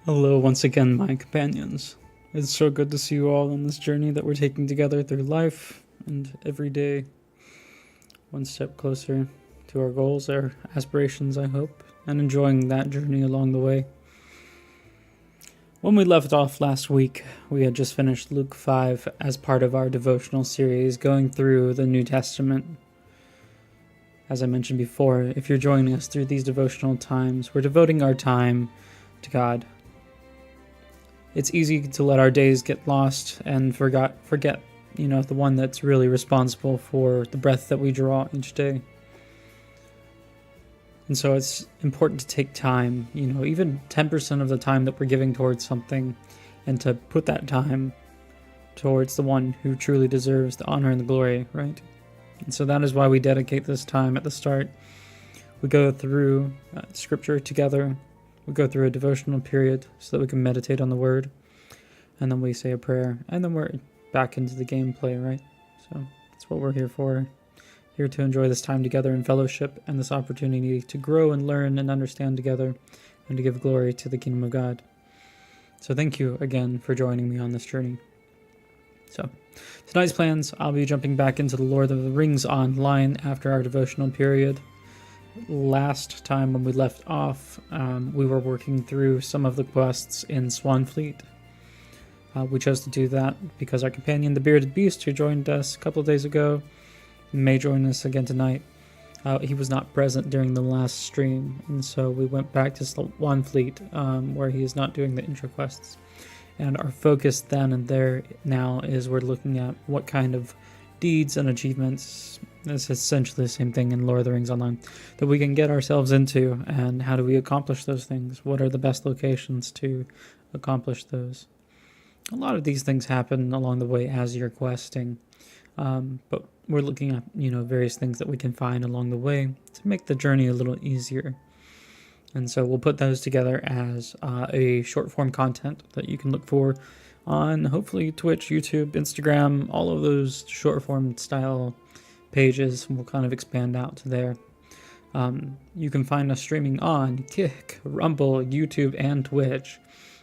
Hello once again, my companions. It's so good to see you all on this journey that we're taking together through life and every day, one step closer to our goals, our aspirations, I hope, and enjoying that journey along the way. When we left off last week, we had just finished Luke 5 as part of our devotional series going through the New Testament. As I mentioned before, if you're joining us through these devotional times, we're devoting our time to God. It's easy to let our days get lost and forget, the one that's really responsible for the breath that we draw each day. And so it's important to take time, even 10% of the time that we're giving towards something, and to put that time towards the one who truly deserves the honor and the glory, right? And so that is why we dedicate this time at the start. We go through scripture together. We go through a devotional period so that we can meditate on the word. And then we say a prayer. And then we're back into the gameplay, right? So that's what we're here for. Here to enjoy this time together in fellowship and this opportunity to grow and learn and understand together and to give glory to the kingdom of God. So thank you again for joining me on this journey. So tonight's plans, I'll be jumping back into the Lord of the Rings online after our devotional period. Last time when we left off, we were working through some of the quests in Swanfleet. We chose to do that because our companion, the Bearded Beast, who joined us a couple of days ago, may join us again tonight. He was not present during the last stream, and so we went back to Swanfleet, where he is not doing the intro quests. And our focus then and there now is we're looking at what kind of deeds and achievements, it's essentially the same thing in Lord of the Rings Online, that we can get ourselves into, and how do we accomplish those things? What are the best locations to accomplish those? A lot of these things happen along the way as you're questing, but we're looking at various things that we can find along the way to make the journey a little easier. And so we'll put those together as a short form content that you can look for on hopefully Twitch, YouTube, Instagram, all of those short form style pages. We'll kind of expand out to there. You can find us streaming on Kick, Rumble, YouTube, and Twitch.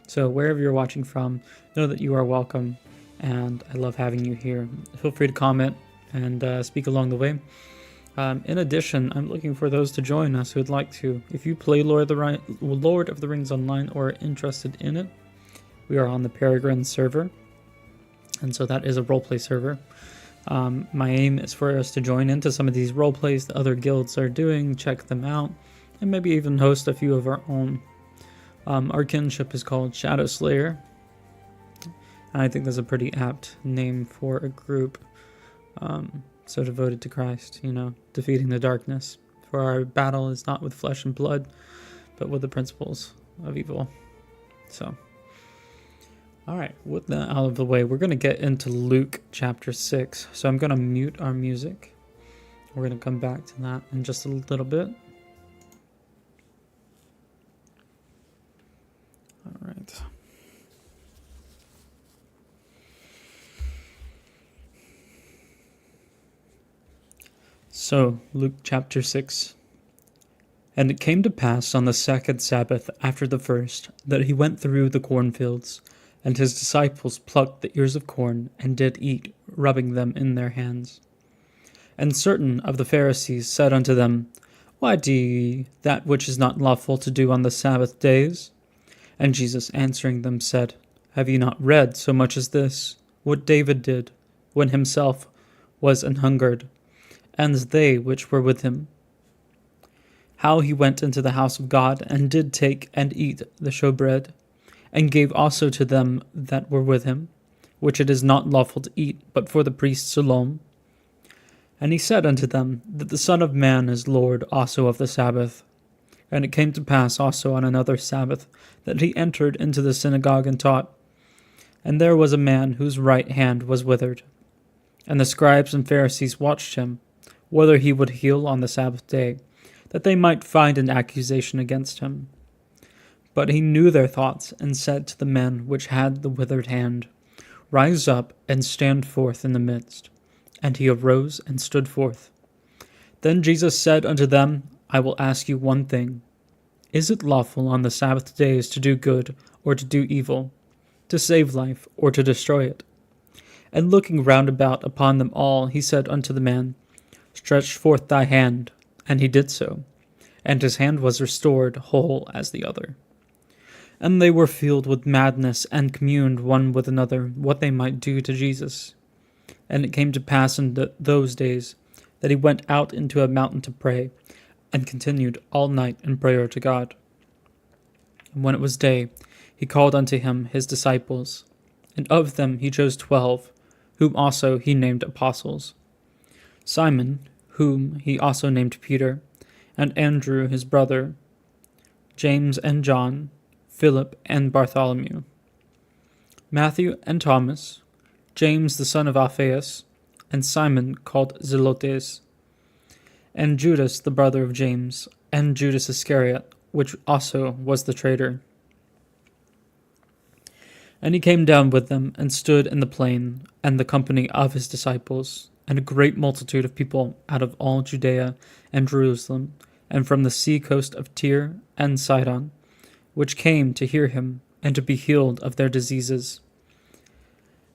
So wherever you're watching from, know that you are welcome, and I love having you here. Feel free to comment and speak along the way. In addition, I'm looking for those to join us who would like to. If you play Lord of the Rings Online or are interested in it, we are on the Peregrine server, and so that is a roleplay server. My aim is for us to join into some of these roleplays that other guilds are doing, check them out, and maybe even host a few of our own. Our kinship is called Shadow Slayer, and I think that's a pretty apt name for a group so devoted to Christ, defeating the darkness. For our battle is not with flesh and blood, but with the principles of evil. So, all right, with that out of the way, we're going to get into Luke chapter 6. So I'm going to mute our music. We're going to come back to that in just a little bit. All right. So, Luke chapter 6. And it came to pass on the second Sabbath after the first, that he went through the cornfields, and his disciples plucked the ears of corn, and did eat, rubbing them in their hands. And certain of the Pharisees said unto them, Why do ye that which is not lawful to do on the Sabbath days? And Jesus answering them said, Have ye not read so much as this, what David did, when himself was an hungered, and they which were with him? How he went into the house of God, and did take and eat the showbread, and gave also to them that were with him, which it is not lawful to eat, but for the priests alone. And he said unto them, that the Son of Man is Lord also of the Sabbath. And it came to pass also on another Sabbath, that he entered into the synagogue and taught. And there was a man whose right hand was withered. And the scribes and Pharisees watched him, whether he would heal on the Sabbath day, that they might find an accusation against him. But he knew their thoughts, and said to the man which had the withered hand, Rise up, and stand forth in the midst. And he arose and stood forth. Then Jesus said unto them, I will ask you one thing. Is it lawful on the Sabbath days to do good, or to do evil, to save life, or to destroy it. And looking round about upon them all, he said unto the man, Stretch forth thy hand. And he did so, and his hand was restored whole as the other. And they were filled with madness, and communed one with another what they might do to Jesus. And it came to pass in those days that he went out into a mountain to pray, and continued all night in prayer to God. And when it was day, he called unto him his disciples, and of them he chose 12, whom also he named apostles: Simon, whom he also named Peter, and Andrew his brother, James and John, Philip and Bartholomew, Matthew and Thomas, James the son of Alphaeus, and Simon called Zelotes, and Judas the brother of James, and Judas Iscariot, which also was the traitor. And he came down with them, and stood in the plain, and the company of his disciples, and a great multitude of people out of all Judea and Jerusalem, and from the sea coast of Tyre and Sidon, which came to hear him, and to be healed of their diseases.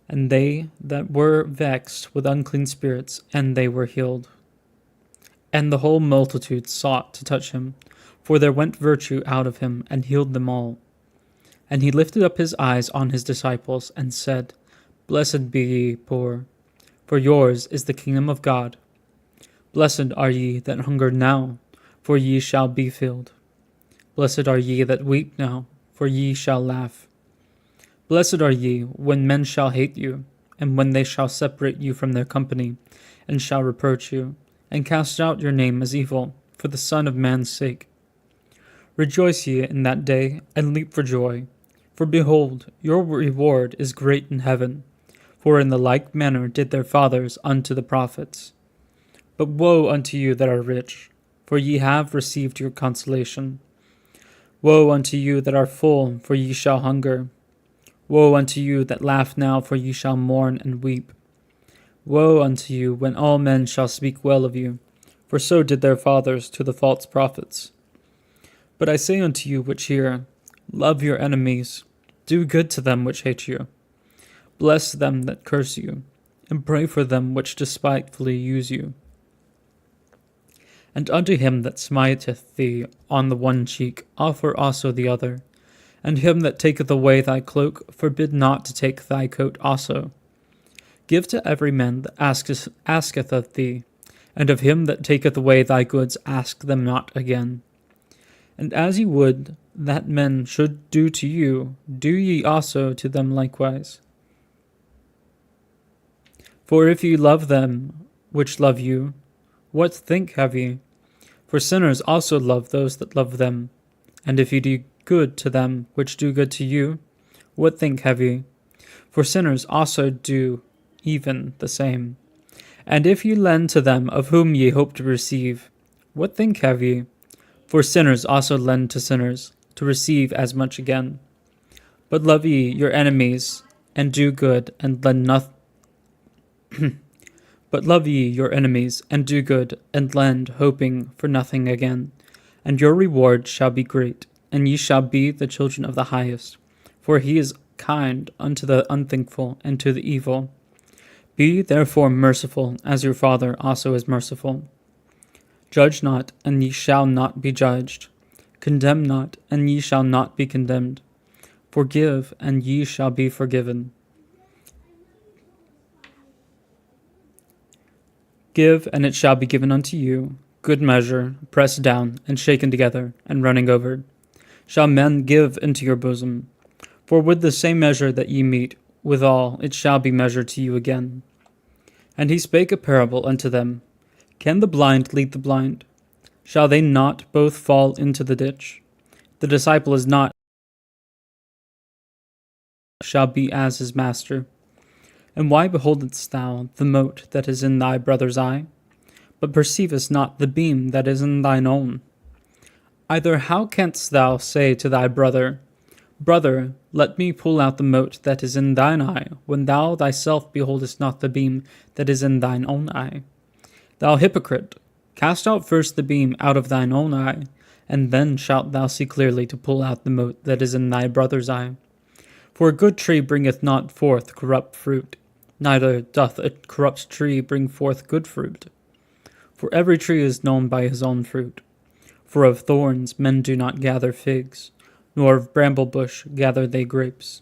And they that were vexed with unclean spirits, and they were healed. And the whole multitude sought to touch him, for there went virtue out of him, and healed them all. And he lifted up his eyes on his disciples, and said, Blessed be ye poor, for yours is the kingdom of God. Blessed are ye that hunger now, for ye shall be filled. Blessed are ye that weep now, for ye shall laugh. Blessed are ye when men shall hate you, and when they shall separate you from their company, and shall reproach you, and cast out your name as evil, for the Son of Man's sake. Rejoice ye in that day, and leap for joy. For behold, your reward is great in heaven, for in the like manner did their fathers unto the prophets. But woe unto you that are rich, for ye have received your consolation. Woe unto you that are full, for ye shall hunger. Woe unto you that laugh now, for ye shall mourn and weep. Woe unto you when all men shall speak well of you, for so did their fathers to the false prophets. But I say unto you which hear, love your enemies, do good to them which hate you, bless them that curse you, and pray for them which despitefully use you. And unto him that smiteth thee on the one cheek offer also the other, and him that taketh away thy cloak forbid not to take thy coat also. Give to every man that asketh of thee, and of him that taketh away thy goods ask them not again. And as ye would that men should do to you, do ye also to them likewise. For if ye love them which love you, what think have ye? For sinners also love those that love them. And if ye do good to them which do good to you, what think have ye? For sinners also do even the same. And if ye lend to them of whom ye hope to receive, what think have ye? For sinners also lend to sinners, to receive as much again. But love ye your enemies, and do good, and lend nothing. But love ye your enemies, and do good, and lend, hoping for nothing again. And your reward shall be great, and ye shall be the children of the highest. For he is kind unto the unthankful and to the evil. Be therefore merciful, as your Father also is merciful. Judge not, and ye shall not be judged. Condemn not, and ye shall not be condemned. Forgive, and ye shall be forgiven. Give, and it shall be given unto you, good measure, pressed down, and shaken together, and running over, shall men give into your bosom. For with the same measure that ye mete withal, it shall be measured to you again. And he spake a parable unto them. Can the blind lead the blind? Shall they not both fall into the ditch? The disciple is not, shall be as his master. And why beholdest thou the mote that is in thy brother's eye, but perceivest not the beam that is in thine own? Either how canst thou say to thy brother, Brother, let me pull out the mote that is in thine eye, when thou thyself beholdest not the beam that is in thine own eye? Thou hypocrite, Cast out first the beam out of thine own eye, and then shalt thou see clearly to pull out the mote that is in thy brother's eye. For a good tree bringeth not forth corrupt fruit, neither doth a corrupt tree bring forth good fruit. For every tree is known by his own fruit. For of thorns men do not gather figs, nor of bramble bush gather they grapes.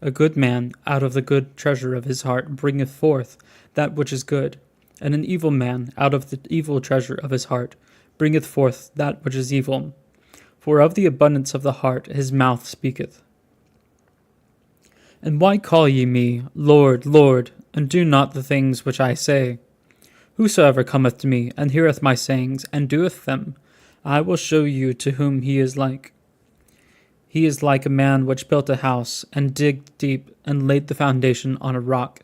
A good man out of the good treasure of his heart bringeth forth that which is good, and an evil man out of the evil treasure of his heart bringeth forth that which is evil. For of the abundance of the heart his mouth speaketh. And why call ye me, Lord, Lord, and do not the things which I say? Whosoever cometh to me, and heareth my sayings, and doeth them, I will show you to whom he is like. He is like a man which built a house, and digged deep, and laid the foundation on a rock.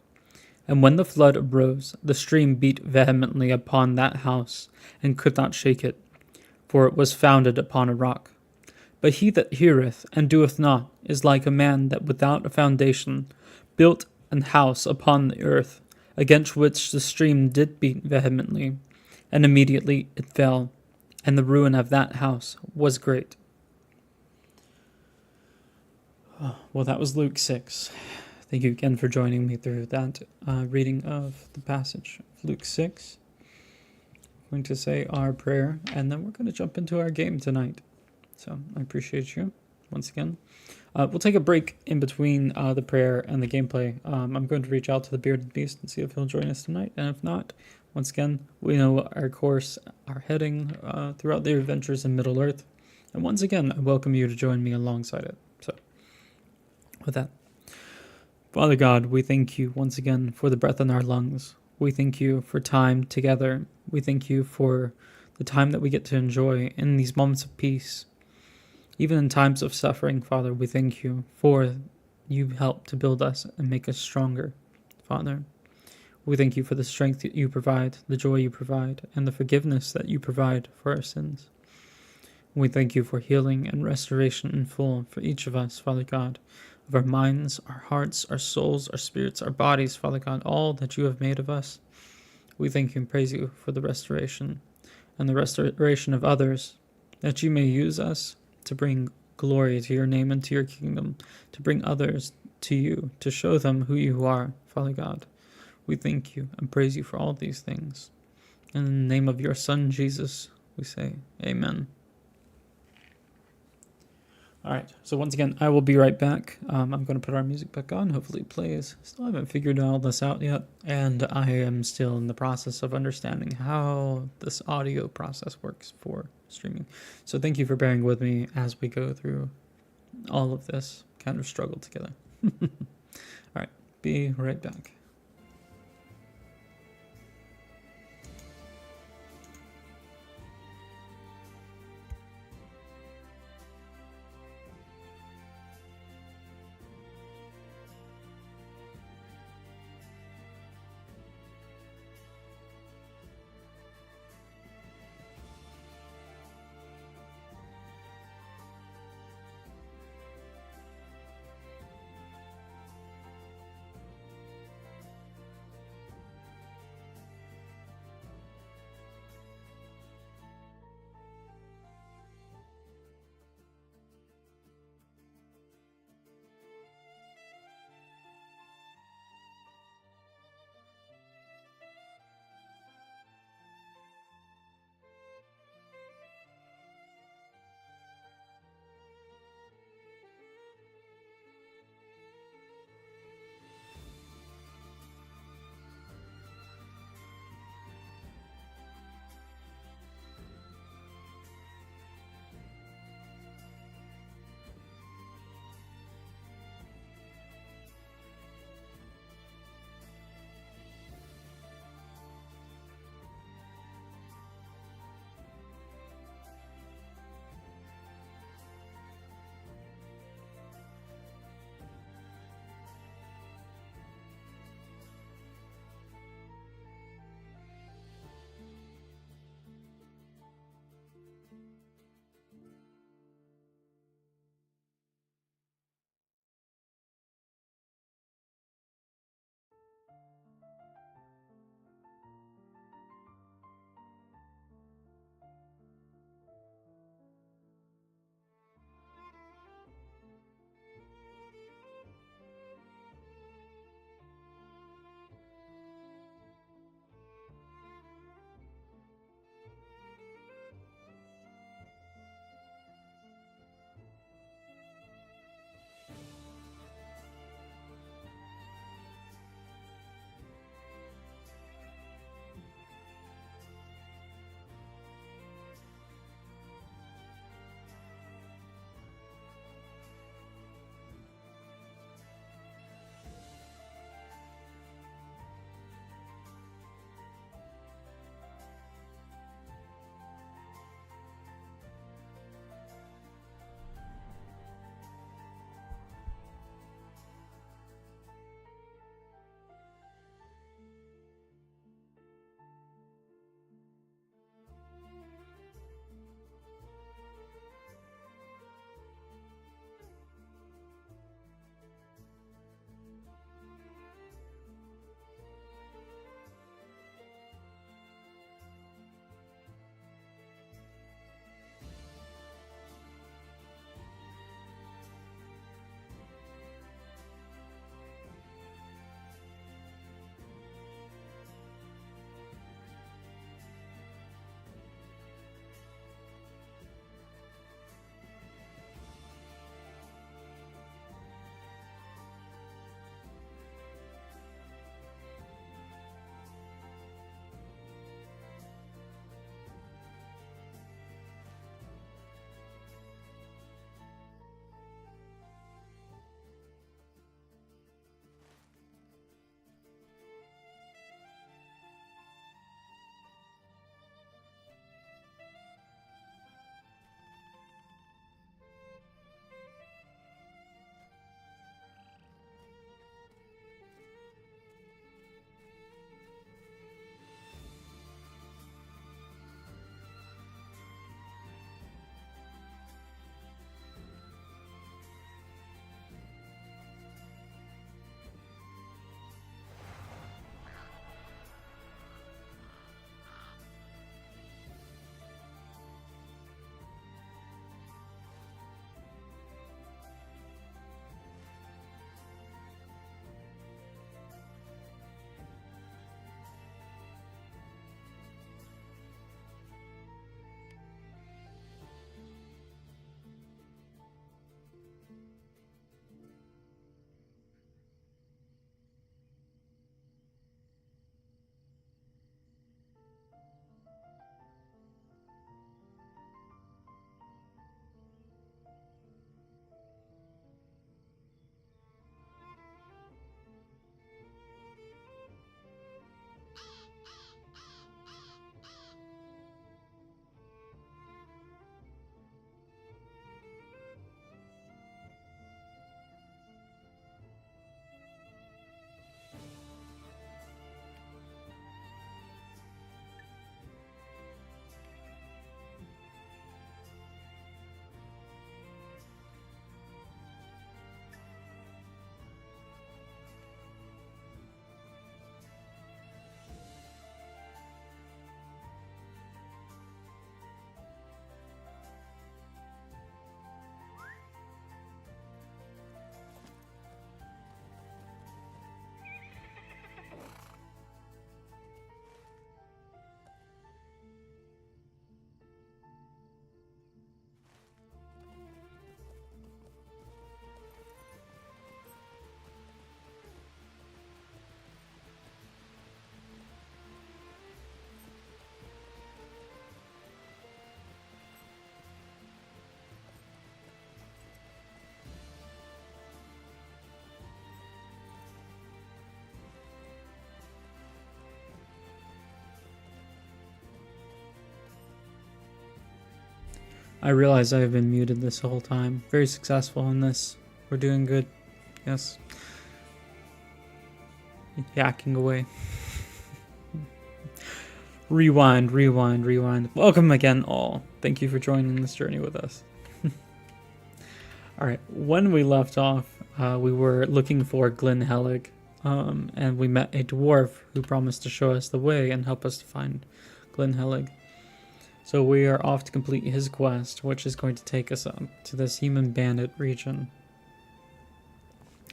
And when the flood arose, the stream beat vehemently upon that house, and could not shake it, for it was founded upon a rock. But he that heareth and doeth not is like a man that without a foundation built an house upon the earth, against which the stream did beat vehemently, and immediately it fell, and the ruin of that house was great. Well, that was Luke 6. Thank you again for joining me through that reading of the passage of Luke 6. I'm going to say our prayer, and then we're going to jump into our game tonight. So I appreciate you once again. We'll take a break in between the prayer and the gameplay. I'm going to reach out to the Bearded Beast and see if he'll join us tonight. And if not, once again, we know our course, our heading throughout the adventures in Middle-earth. And once again, I welcome you to join me alongside it. So with that, Father God, we thank you once again for the breath in our lungs. We thank you for time together. We thank you for the time that we get to enjoy in these moments of peace. Even in times of suffering, Father, we thank you for you help to build us and make us stronger, Father. We thank you for the strength that you provide, the joy you provide, and the forgiveness that you provide for our sins. We thank you for healing and restoration in full for each of us, Father God, of our minds, our hearts, our souls, our spirits, our bodies, Father God, all that you have made of us. We thank you and praise you for the restoration and the restoration of others, that you may use us to bring glory to your name and to your kingdom, to bring others to you, to show them who you are, Father God. We thank you and praise you for all these things. In the name of your Son, Jesus, we say amen. All right, so once again, I will be right back. I'm going to put our music back on. Hopefully it plays. Still haven't figured all this out yet, and I am still in the process of understanding how this audio process works for streaming. So thank you for bearing with me as we go through all of this kind of struggle together. All right, be right back. I realize I have been muted this whole time. Very successful in this. We're doing good. Yes. Yakking away. Rewind. Welcome again, all. Thank you for joining this journey with us. Alright, when we left off, we were looking for Glen Helig, and we met a dwarf who promised to show us the way and help us to find Glen Helig. So we are off to complete his quest, which is going to take us up to this human bandit region.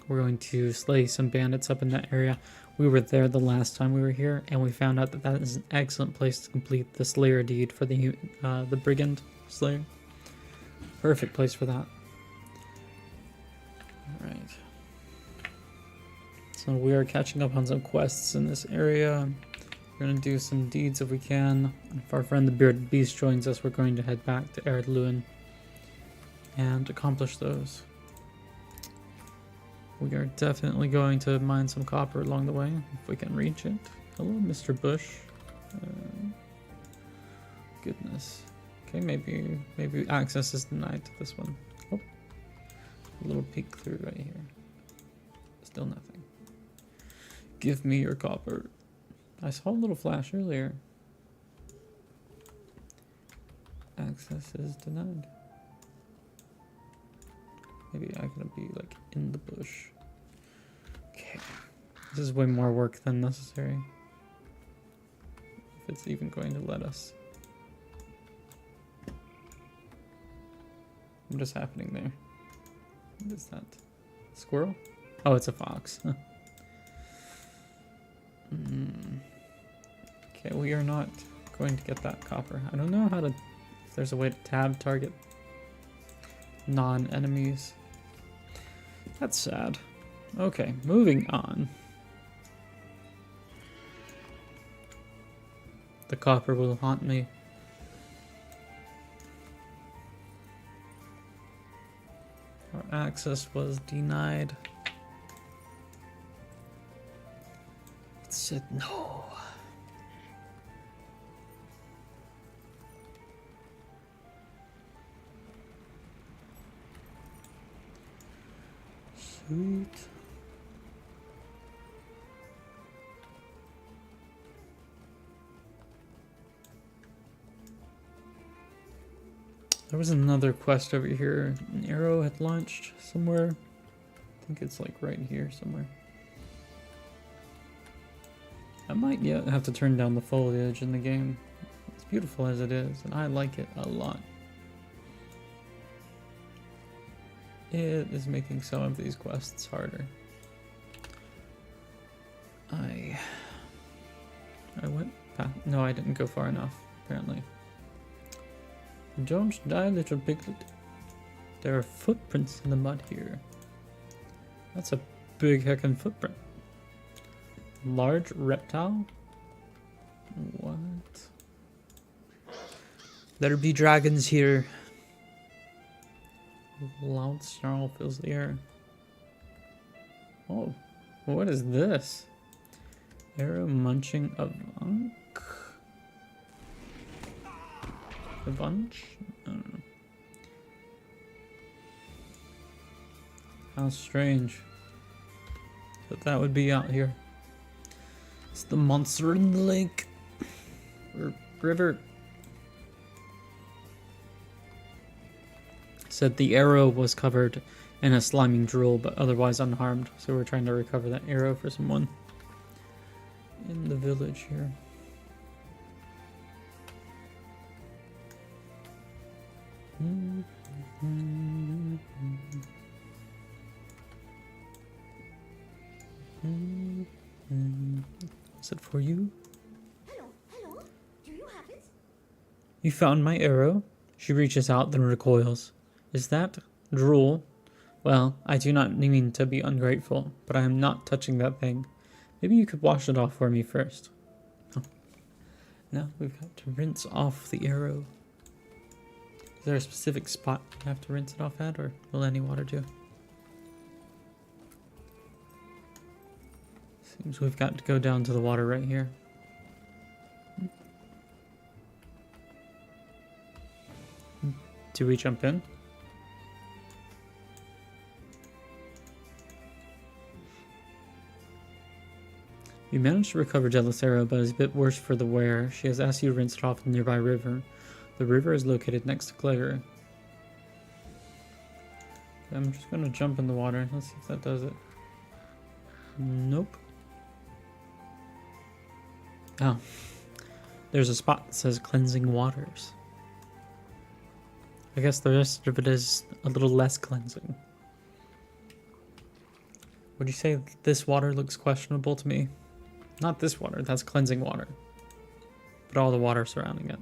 We're going to slay some bandits up in that area. We were there the last time we were here, and we found out that that is an excellent place to complete the Slayer deed for the Brigand Slayer. Perfect place for that. Alright. So we are catching up on some quests in this area. We're going to do some deeds if we can. If our friend the Bearded Beast joins us, we're going to head back to Ered Luin and accomplish those. We are definitely going to mine some copper along the way, if we can reach it. Hello, Mr. Bush. Goodness. Okay, maybe access is denied to this one. Oh, a little peek through right here. Still nothing. Give me your copper. I saw a little flash earlier. Access is denied. Maybe I can be like in the bush. Okay. This is way more work than necessary. If it's even going to let us. What is happening there? What is that? Squirrel? Oh, it's a fox. Okay, we are not going to get that copper. I don't know how to... if there's a way to tab target non-enemies. That's sad. Okay, moving on. The copper will haunt me. Our access was denied. It said no. Sweet. There was another quest over here. An arrow had launched somewhere. I think it's like right here somewhere. I might yet have to turn down the foliage in the game. It's beautiful as it is, and I like it a lot. It is making some of these quests harder. I went past... no, I didn't go far enough, apparently. Don't die, little piglet. There are footprints in the mud here. That's a big heckin' footprint. Large reptile? What? There be dragons here. Loud snarl fills the air. Oh, what is this? Arrow munching a vunk? A bunch? I don't know. How strange that would be out here. It's the monster in the lake. Or river. Said the arrow was covered in a sliming drool, but otherwise unharmed. So we're trying to recover that arrow for someone in the village here. Is it for you? Hello, do you have it? You found my arrow? She reaches out, then recoils. Is that drool? Well, I do not mean to be ungrateful, but I am not touching that thing. Maybe you could wash it off for me first. Oh. Now we've got to rinse off the arrow. Is there a specific spot you have to rinse it off at, or will any water do? Seems we've got to go down to the water right here. Do we jump in? You managed to recover Delicera, but it's a bit worse for the wearer. She has asked you to rinse it off in the nearby river. The river is located next to Claire. I'm just gonna jump in the water. Let's see if that does it. Nope. Oh. There's a spot that says cleansing waters. I guess the rest of it is a little less cleansing. Would you say this water looks questionable to me? Not this water, that's cleansing water. But all the water surrounding it.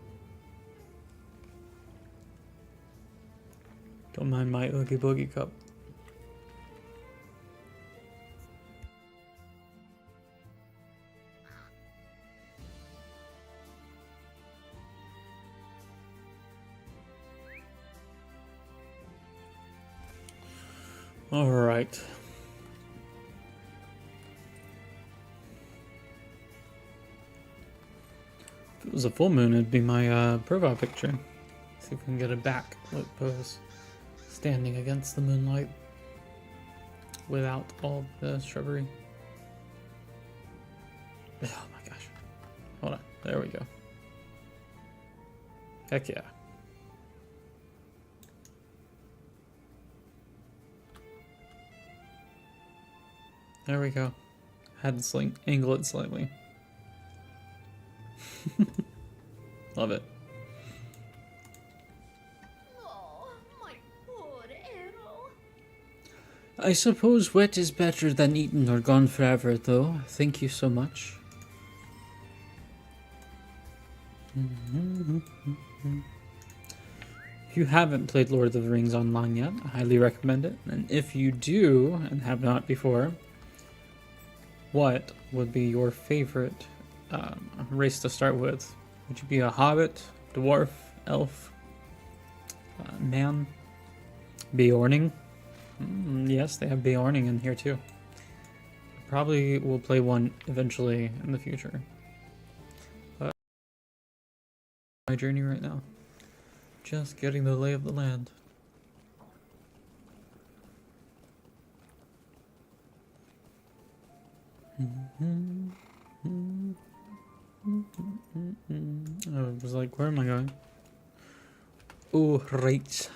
Don't mind my Oogie Boogie cup. All right. If it was a full moon, it'd be my profile picture. See if we can get a back look pose, standing against the moonlight without all the shrubbery. Oh my gosh. Hold on. There we go. Heck yeah. There we go. Had to angle it slightly. Love it. Oh, my poor arrow. I suppose wet is better than eaten or gone forever, though. Thank you so much. If you haven't played Lord of the Rings online yet, I highly recommend it. And if you do, and have not before, what would be your favorite race to start with? Would you be a hobbit, dwarf, elf, man, Beorning? Yes, they have Beorning in here too. Probably will play one eventually in the future. But my journey right now, just getting the lay of the land. I was like, where am I going? Oh, right.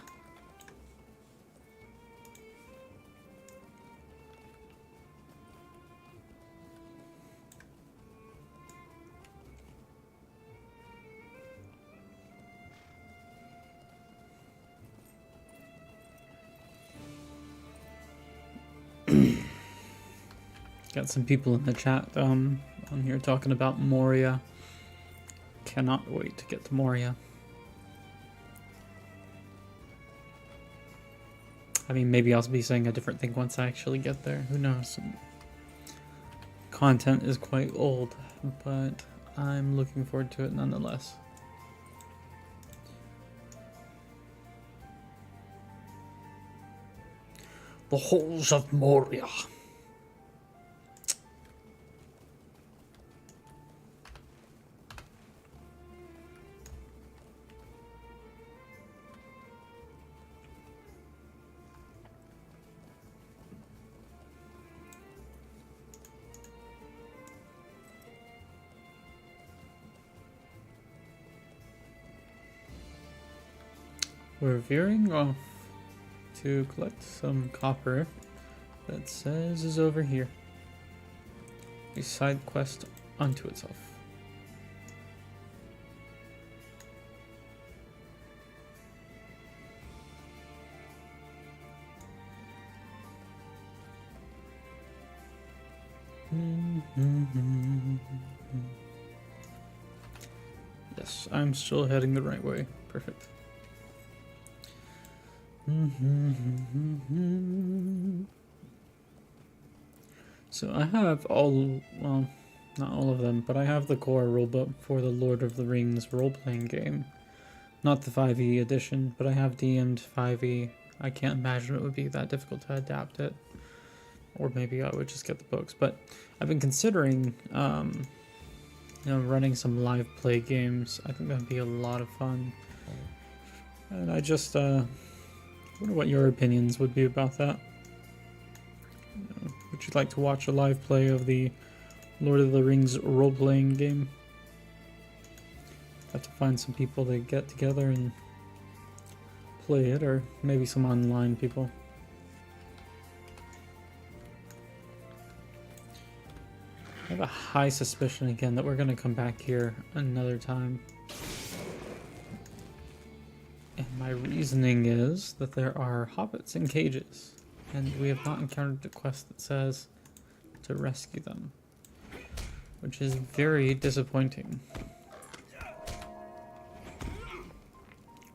Got some people in the chat on here talking about Moria. Cannot wait to get to Moria. I mean, maybe I'll be saying a different thing once I actually get there. Who knows? Content is quite old, but I'm looking forward to it nonetheless. The Halls of Moria. We're veering off to collect some copper that says is over here. A side quest unto itself. Yes, I'm still heading the right way. Perfect. So I have all, well, not all of them, but I have the core rulebook for the Lord of the Rings role-playing game. Not the 5e edition, but I have DM'd 5e. I can't imagine it would be that difficult to adapt it. Or maybe I would just get the books. But I've been considering, running some live play games. I think that'd be a lot of fun. And I just wonder what your opinions would be about that. Would you like to watch a live play of the Lord of the Rings role-playing game? Have to find some people to get together and play it, or maybe some online people. I have a high suspicion again that we're going to come back here another time. And my reasoning is that there are hobbits in cages, and we have not encountered a quest that says to rescue them, which is very disappointing.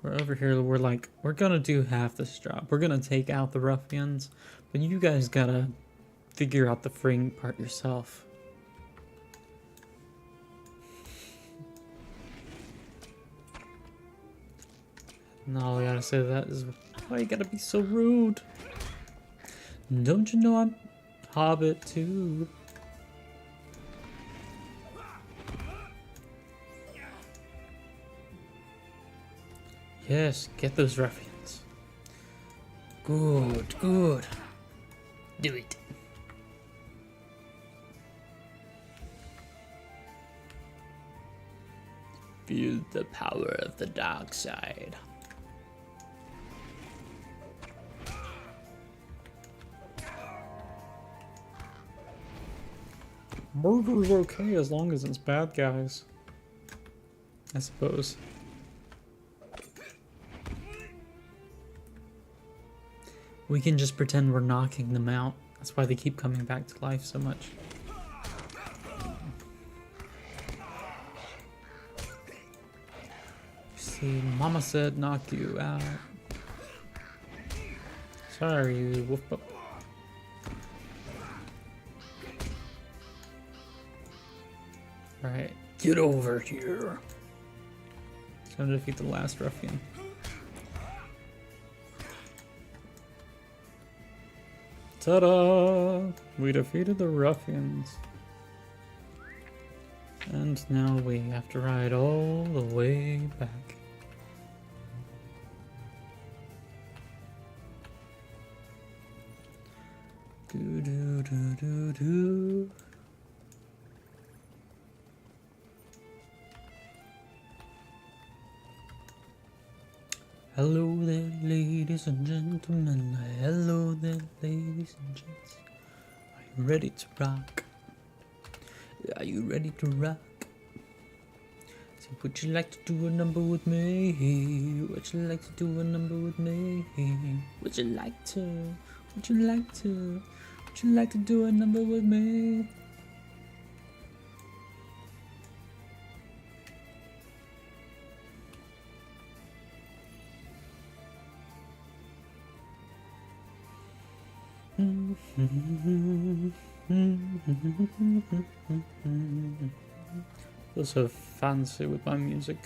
We're over here, we're like, we're gonna do half this job. We're gonna take out the ruffians, but you guys gotta figure out the freeing part yourself. And all I gotta say to that is, why you gotta be so rude? Don't you know I'm Hobbit too? Yes, get those ruffians. Good, good. Do it. Feel the power of the dark side. Murder's okay as long as it's bad guys, I suppose. We can just pretend we're knocking them out. That's why they keep coming back to life so much. See, Mama said knock you out. Sorry, you wolf pup. Alright, get over here. It's gonna defeat the last ruffian. Ta-da! We defeated the ruffians. And now we have to ride all the way back. Do do do do do. Hello there, ladies and gentlemen. Hello there, ladies and gents. Are you ready to rock? Are you ready to rock? So would you like to do a number with me? Would you like to do a number with me? Would you like to? Would you like to? Would you like to do a number with me? Feel so fancy with my music.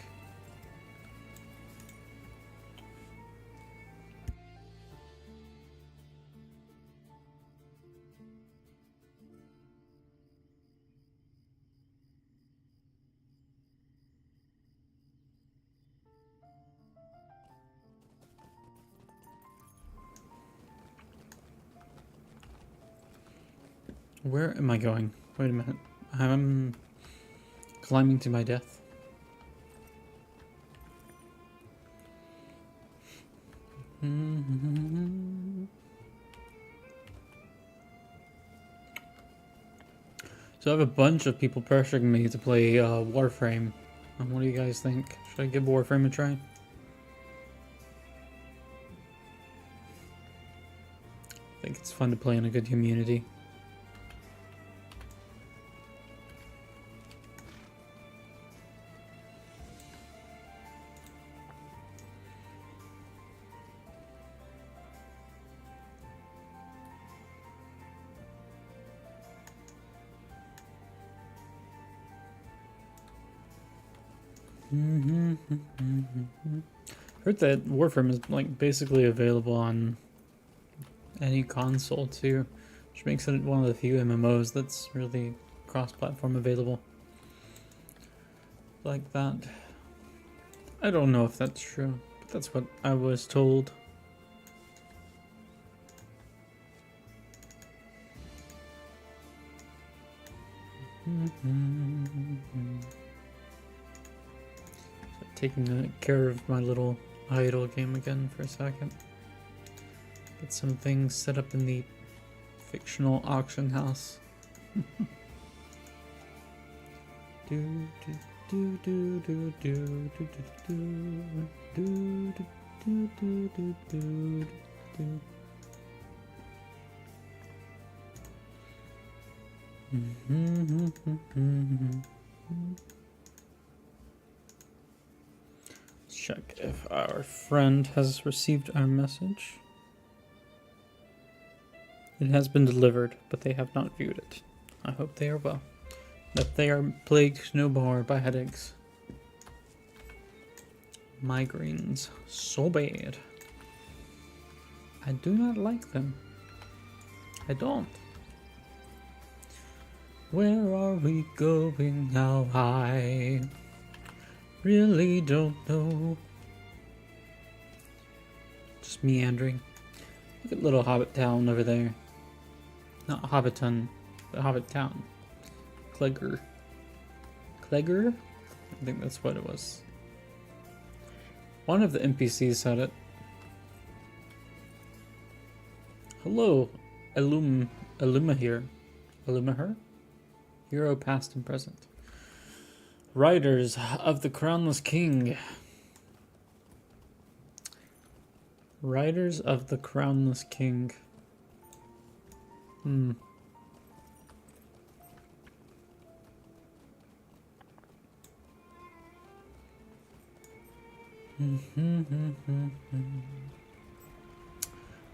Where am I going? Wait a minute. I'm climbing to my death. So I have a bunch of people pressuring me to play Warframe. What do you guys think? Should I give Warframe a try? I think it's fun to play in a good community. Heard that Warframe is like basically available on any console too, which makes it one of the few MMOs that's really cross-platform available like that. I don't know if that's true, That's what I was told. Taking care of my little idle game again for a second. Get some things set up in the fictional auction house. do do do do do do do do do do do do do do. Let's check if our friend has received our message. It has been delivered, but they have not viewed it. I hope they are well. That they are plagued no more by headaches. Migraines. So bad. I do not like them. I don't. Where are we going now? I really don't know. Just meandering. Look at little Hobbit Town over there. Not Hobbiton, but Hobbit Town. Clegger. Clegger? I think that's what it was. One of the NPCs said it. Hello, Illuma here. Illuma her? Hero past and present. Riders of the Crownless King. Riders of the Crownless King.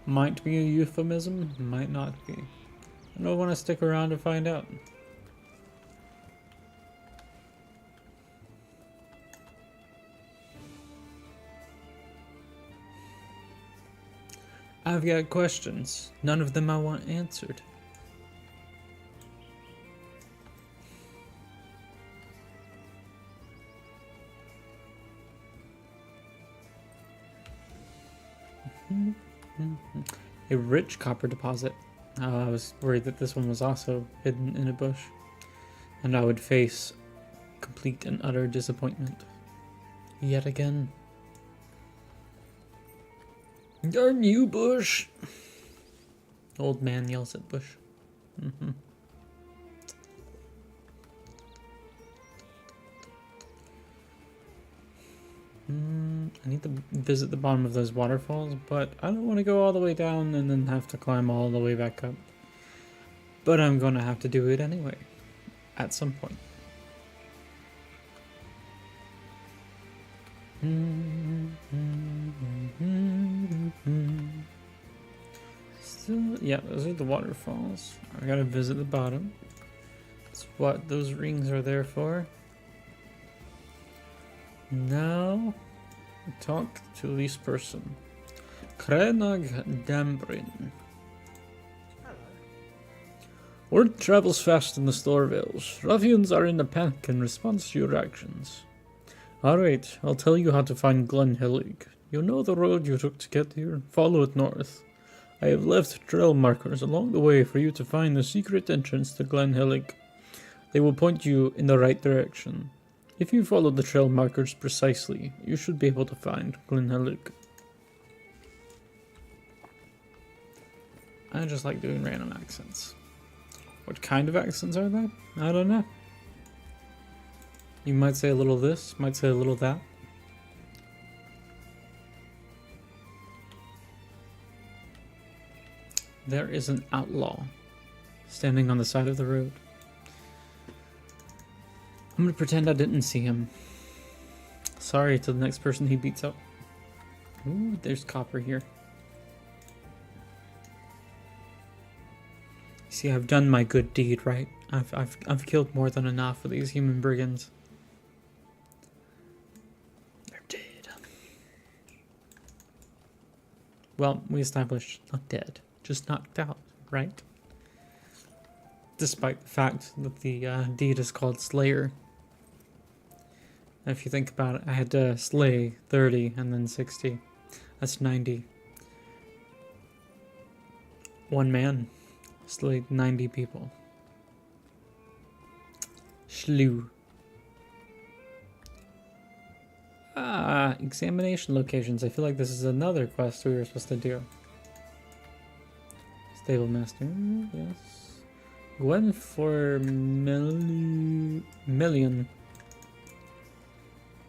Might be a euphemism, might not be. I don't want to stick around to find out. I've got questions. None of them I want answered. A rich copper deposit. I was worried that this one was also hidden in a bush, and I would face complete and utter disappointment. Yet again. Darn you, bush! Old man yells at bush. I need to visit the bottom of those waterfalls, but I don't want to go all the way down and then have to climb all the way back up. But I'm going to have to do it anyway, at some point. Still, yeah, those are the waterfalls. I gotta visit the bottom. That's what those rings are there for. Now, talk to this person. Krenag Dambrin. Word travels fast in the Storvales. Ruffians are in a panic in response to your actions. Alright, I'll tell you how to find Glen Hillig. You know the road you took to get here? Follow it north. I have left trail markers along the way for you to find the secret entrance to Glen Hillig. They will point you in the right direction. If you follow the trail markers precisely, you should be able to find Glen Hillig. I just like doing random accents. What kind of accents are they? I don't know. You might say a little this, might say a little that. There is an outlaw standing on the side of the road. I'm gonna pretend I didn't see him. Sorry to the next person he beats up. Ooh, there's copper here. See, I've done my good deed, right? I've killed more than enough of these human brigands. They're dead. Well, we established not dead, just knocked out, right? Despite the fact that the deed is called Slayer. If you think about it, I had to slay 30 and then 60. That's 90. One man slayed 90 people. Slew. Examination locations. I feel like this is another quest we were supposed to do. Stable master, yes. Gwen for million.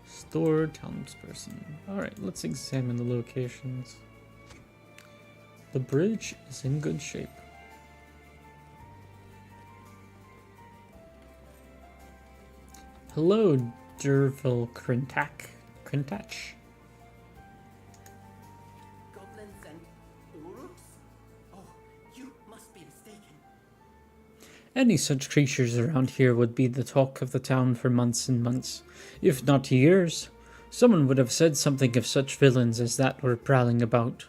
Store townsperson. Alright, let's examine the locations. The bridge is in good shape. Hello, Derville Krintach. Goblins and Uruks? Oh, you must be mistaken. Any such creatures around here would be the talk of the town for months and months, if not years. Someone would have said something if such villains as that were prowling about.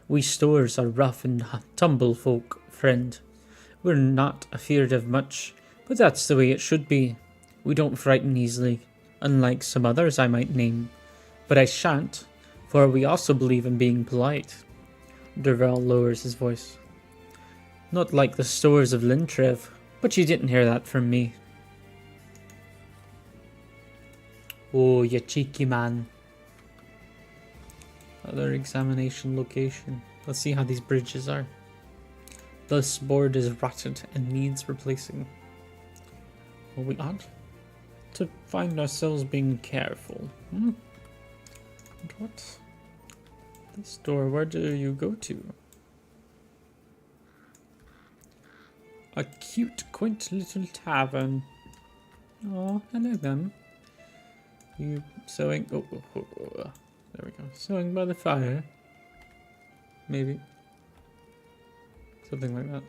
We stores are rough and tumble folk, friend. We're not afeard of much, but that's the way it should be. We don't frighten easily, unlike some others I might name. But I shan't, for we also believe in being polite. Derval lowers his voice. Not like the stores of Lintrev, but you didn't hear that from me. Oh, you cheeky man. Other examination location. Let's see how these bridges are. This board is rotted and needs replacing. Well, we ought to find ourselves being careful. And what? This door, where do you go to? A cute, quaint little tavern. Oh, hello then. You sewing? Oh, there we go. Sewing by the fire. Maybe. Something like that.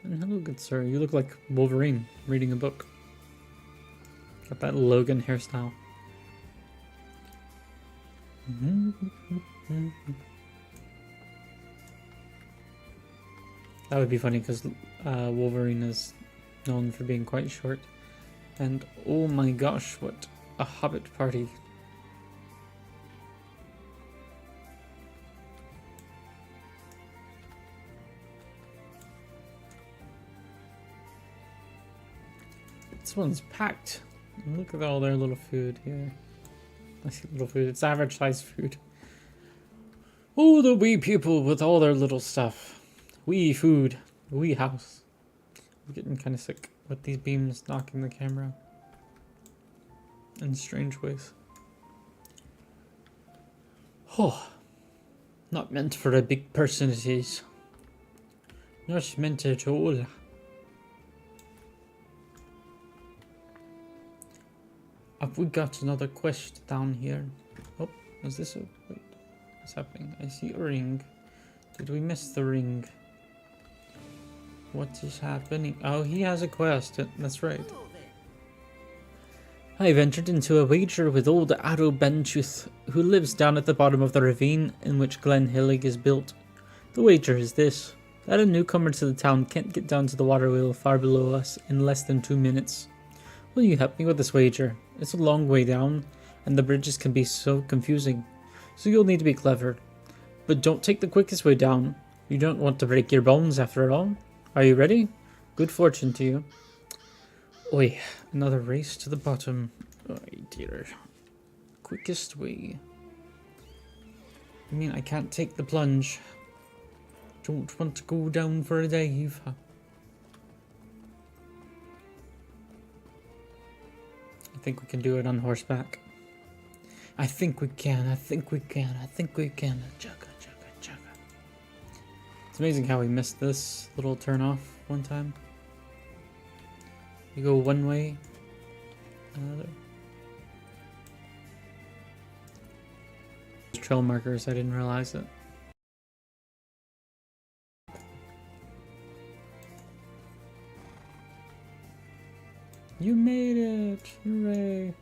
And hello, good sir. You look like Wolverine reading a book. Got that Logan hairstyle. That would be funny because Wolverine is known for being quite short. And oh my gosh, what a hobbit party. This one's packed. Look at all their little food here. I see little food. It's average size food. Oh, the wee people with all their little stuff. Wee food. Wee house. I'm getting kind of sick with these beams knocking the camera in strange ways. Oh, not meant for a big person it is. Not meant at all. Have we got another quest down here? Oh, is this a... wait, what's happening? I see a ring. Did we miss the ring? What is happening? Oh, he has a quest. That's right. Hello there. I've entered into a wager with old Arrow Bentooth, who lives down at the bottom of the ravine in which Glen Hillig is built. The wager is this, that a newcomer to the town can't get down to the water wheel far below us in less than 2 minutes. Will you help me with this wager? It's a long way down, and the bridges can be so confusing, so you'll need to be clever. But don't take the quickest way down. You don't want to break your bones after all. Are you ready? Good fortune to you. Oi, another race to the bottom. Oh dear. Quickest way. I mean, I can't take the plunge. Don't want to go down for a dive. I think we can do it on horseback. I think we can. Chugga. It's amazing how we missed this little turn off one time. You go one way, another. Trail markers, I didn't realize it. You made it! Hooray!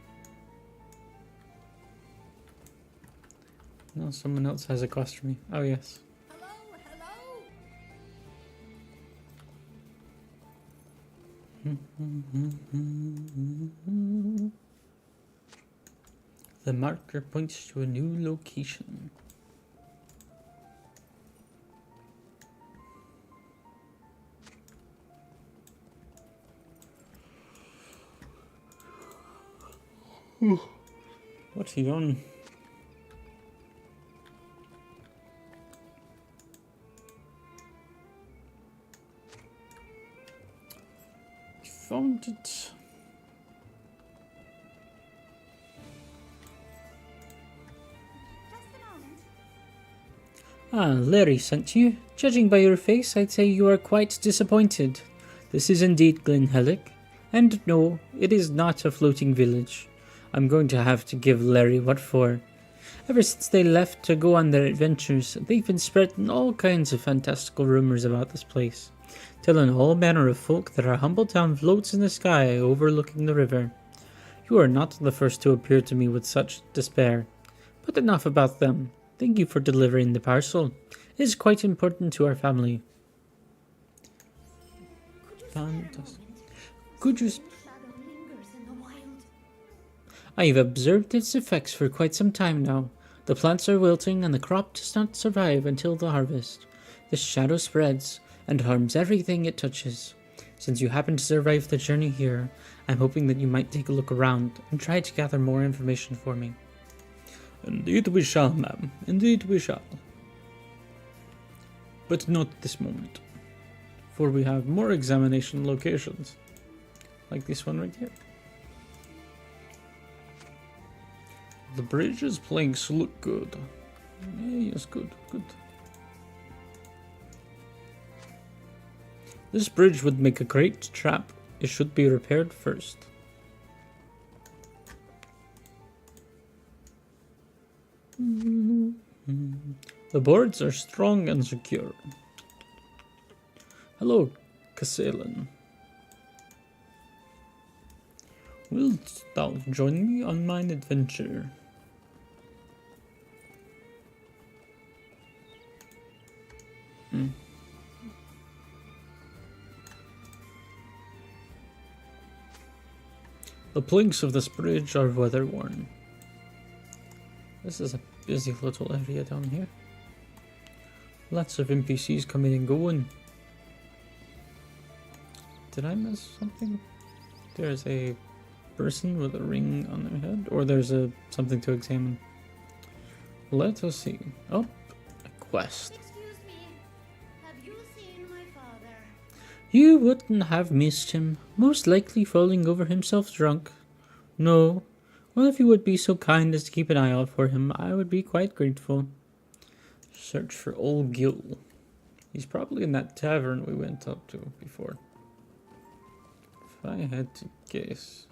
No, someone else has a quest for me. Oh yes. The marker points to a new location. What's he on? Found it. Just a moment. Ah, Larry sent you. Judging by your face, I'd say you are quite disappointed. This is indeed Glen Hellick. And no, it is not a floating village. I'm going to have to give Larry what for. Ever since they left to go on their adventures, they've been spreading all kinds of fantastical rumors about this place, telling all manner of folk that our humble town floats in the sky overlooking the river. You are not the first to appear to me with such despair. But enough about them. Thank you for delivering the parcel. It is quite important to our family. Fantastic. Could you... Shadow lingers in the wild. I've observed its effects for quite some time now. The plants are wilting and the crop does not survive until the harvest. The shadow spreads and harms everything it touches. Since you happen to survive the journey here, I'm hoping that you might take a look around and try to gather more information for me. Indeed we shall, ma'am. Indeed we shall. But not this moment. For we have more examination locations. Like this one right here. The bridge's planks look good. Yes, good, good. This bridge would make a great trap. It should be repaired first. The boards are strong and secure. Hello, Castellan. Wilt thou join me on mine adventure? The planks of this bridge are weather-worn. This is a busy little area down here. Lots of NPCs coming and going. Did I miss something? There's a person with a ring on their head, or there's something to examine. Let us see. Oh, a quest. Excuse me. Have you seen my father? You wouldn't have missed him, most likely falling over himself drunk. No. Well, if you would be so kind as to keep an eye out for him, I would be quite grateful. Search for old Gil. He's probably in that tavern we went up to before. If I had to guess.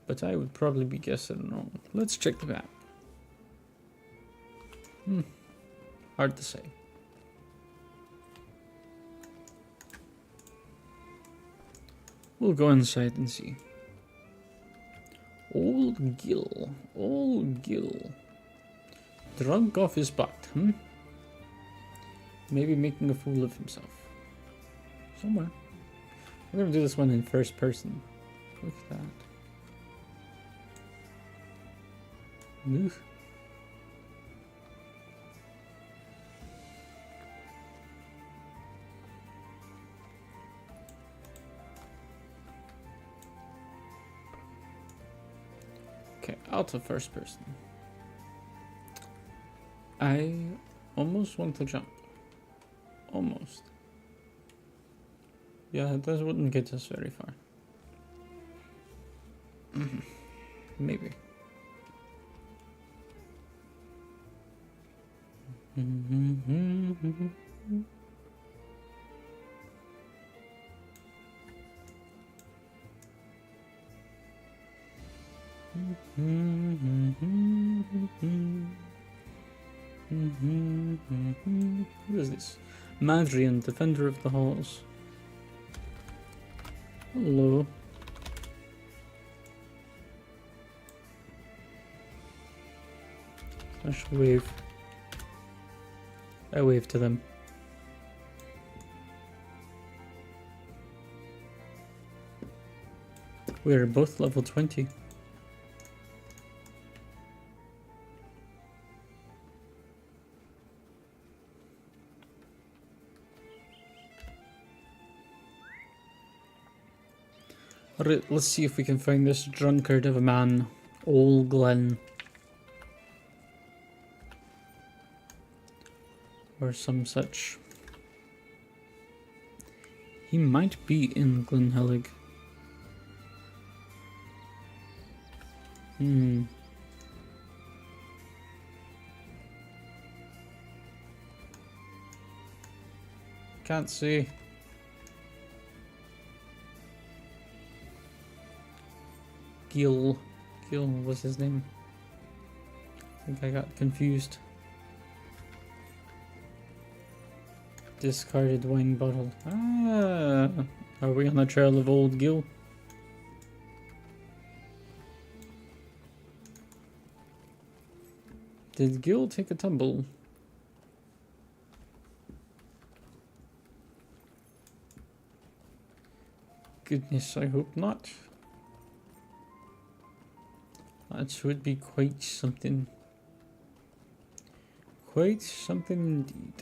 But I would probably be guessing wrong. Let's check the map. Hard to say. We'll go inside and see. Old Gil. Old Gil. Drunk off his butt, Maybe making a fool of himself. Somewhere. We're gonna do this one in first person. Look at that. Oof. Okay, out of first person. I almost want to jump. Almost. Yeah, that wouldn't get us very far. Maybe. Who is this? Madrian, Defender of the Halls. Hello. I should wave. I wave to them. We are both level 20. Alright, let's see if we can find this drunkard of a man. Old Glen. Or some such. He might be in Glenhelig. Can't see. Gil was his name. I think I got confused. Discarded wine bottle. Ah, are we on the trail of old Gil? Did Gil take a tumble? Goodness, I hope not. That would be quite something. Quite something indeed.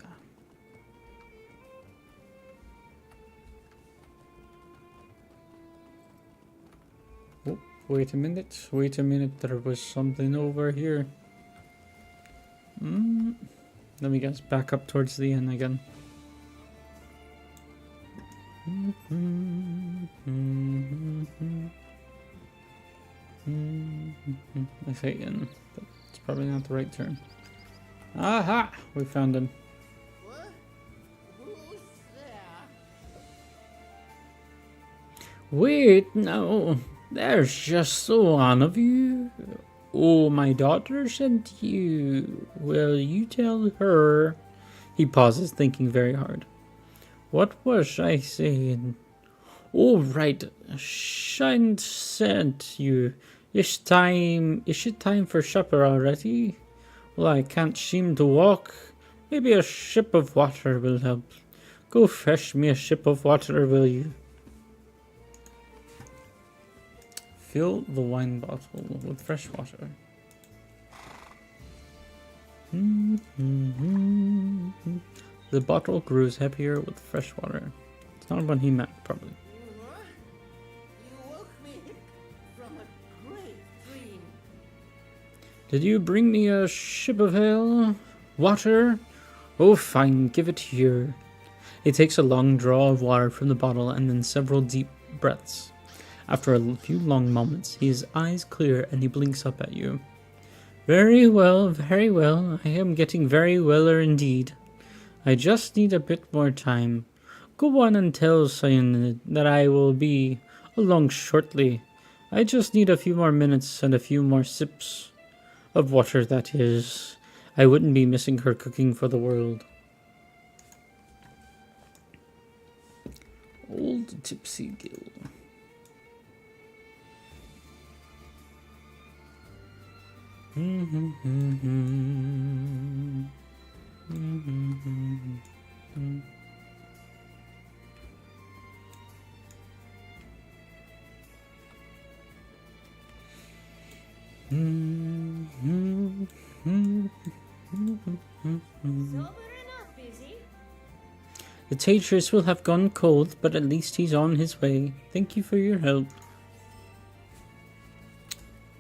Oh, wait a minute. Wait a minute. There was something over here. Let me guess. Back up towards the end again. I say in, but it's probably not the right turn. Aha! We found him. What? Who's there? Wait, no. There's just the one of you. Oh, my daughter sent you. Will you tell her? He pauses, thinking very hard. What was I saying? Oh, right. Shine sent you. Is it time for supper already? Well, I can't seem to walk. Maybe a sip of water will help. Go fetch me a sip of water, will you? Fill the wine bottle with fresh water. The bottle grows heavier with fresh water. It's not what he meant, probably. What? You woke me from a great dream. Did you bring me a ship of ale? Water? Oh, fine, give it here. He takes a long draw of water from the bottle and then several deep breaths. After a few long moments, his eyes clear and he blinks up at you. Very well, very well. I am getting very weller indeed. I just need a bit more time. Go on and tell Cyan that I will be along shortly. I just need a few more minutes and a few more sips of water, that is. I wouldn't be missing her cooking for the world. Old Tipsy Gill. Sober enough, is he? The Tatris will have gone cold, but at least he's on his way. Thank you for your help.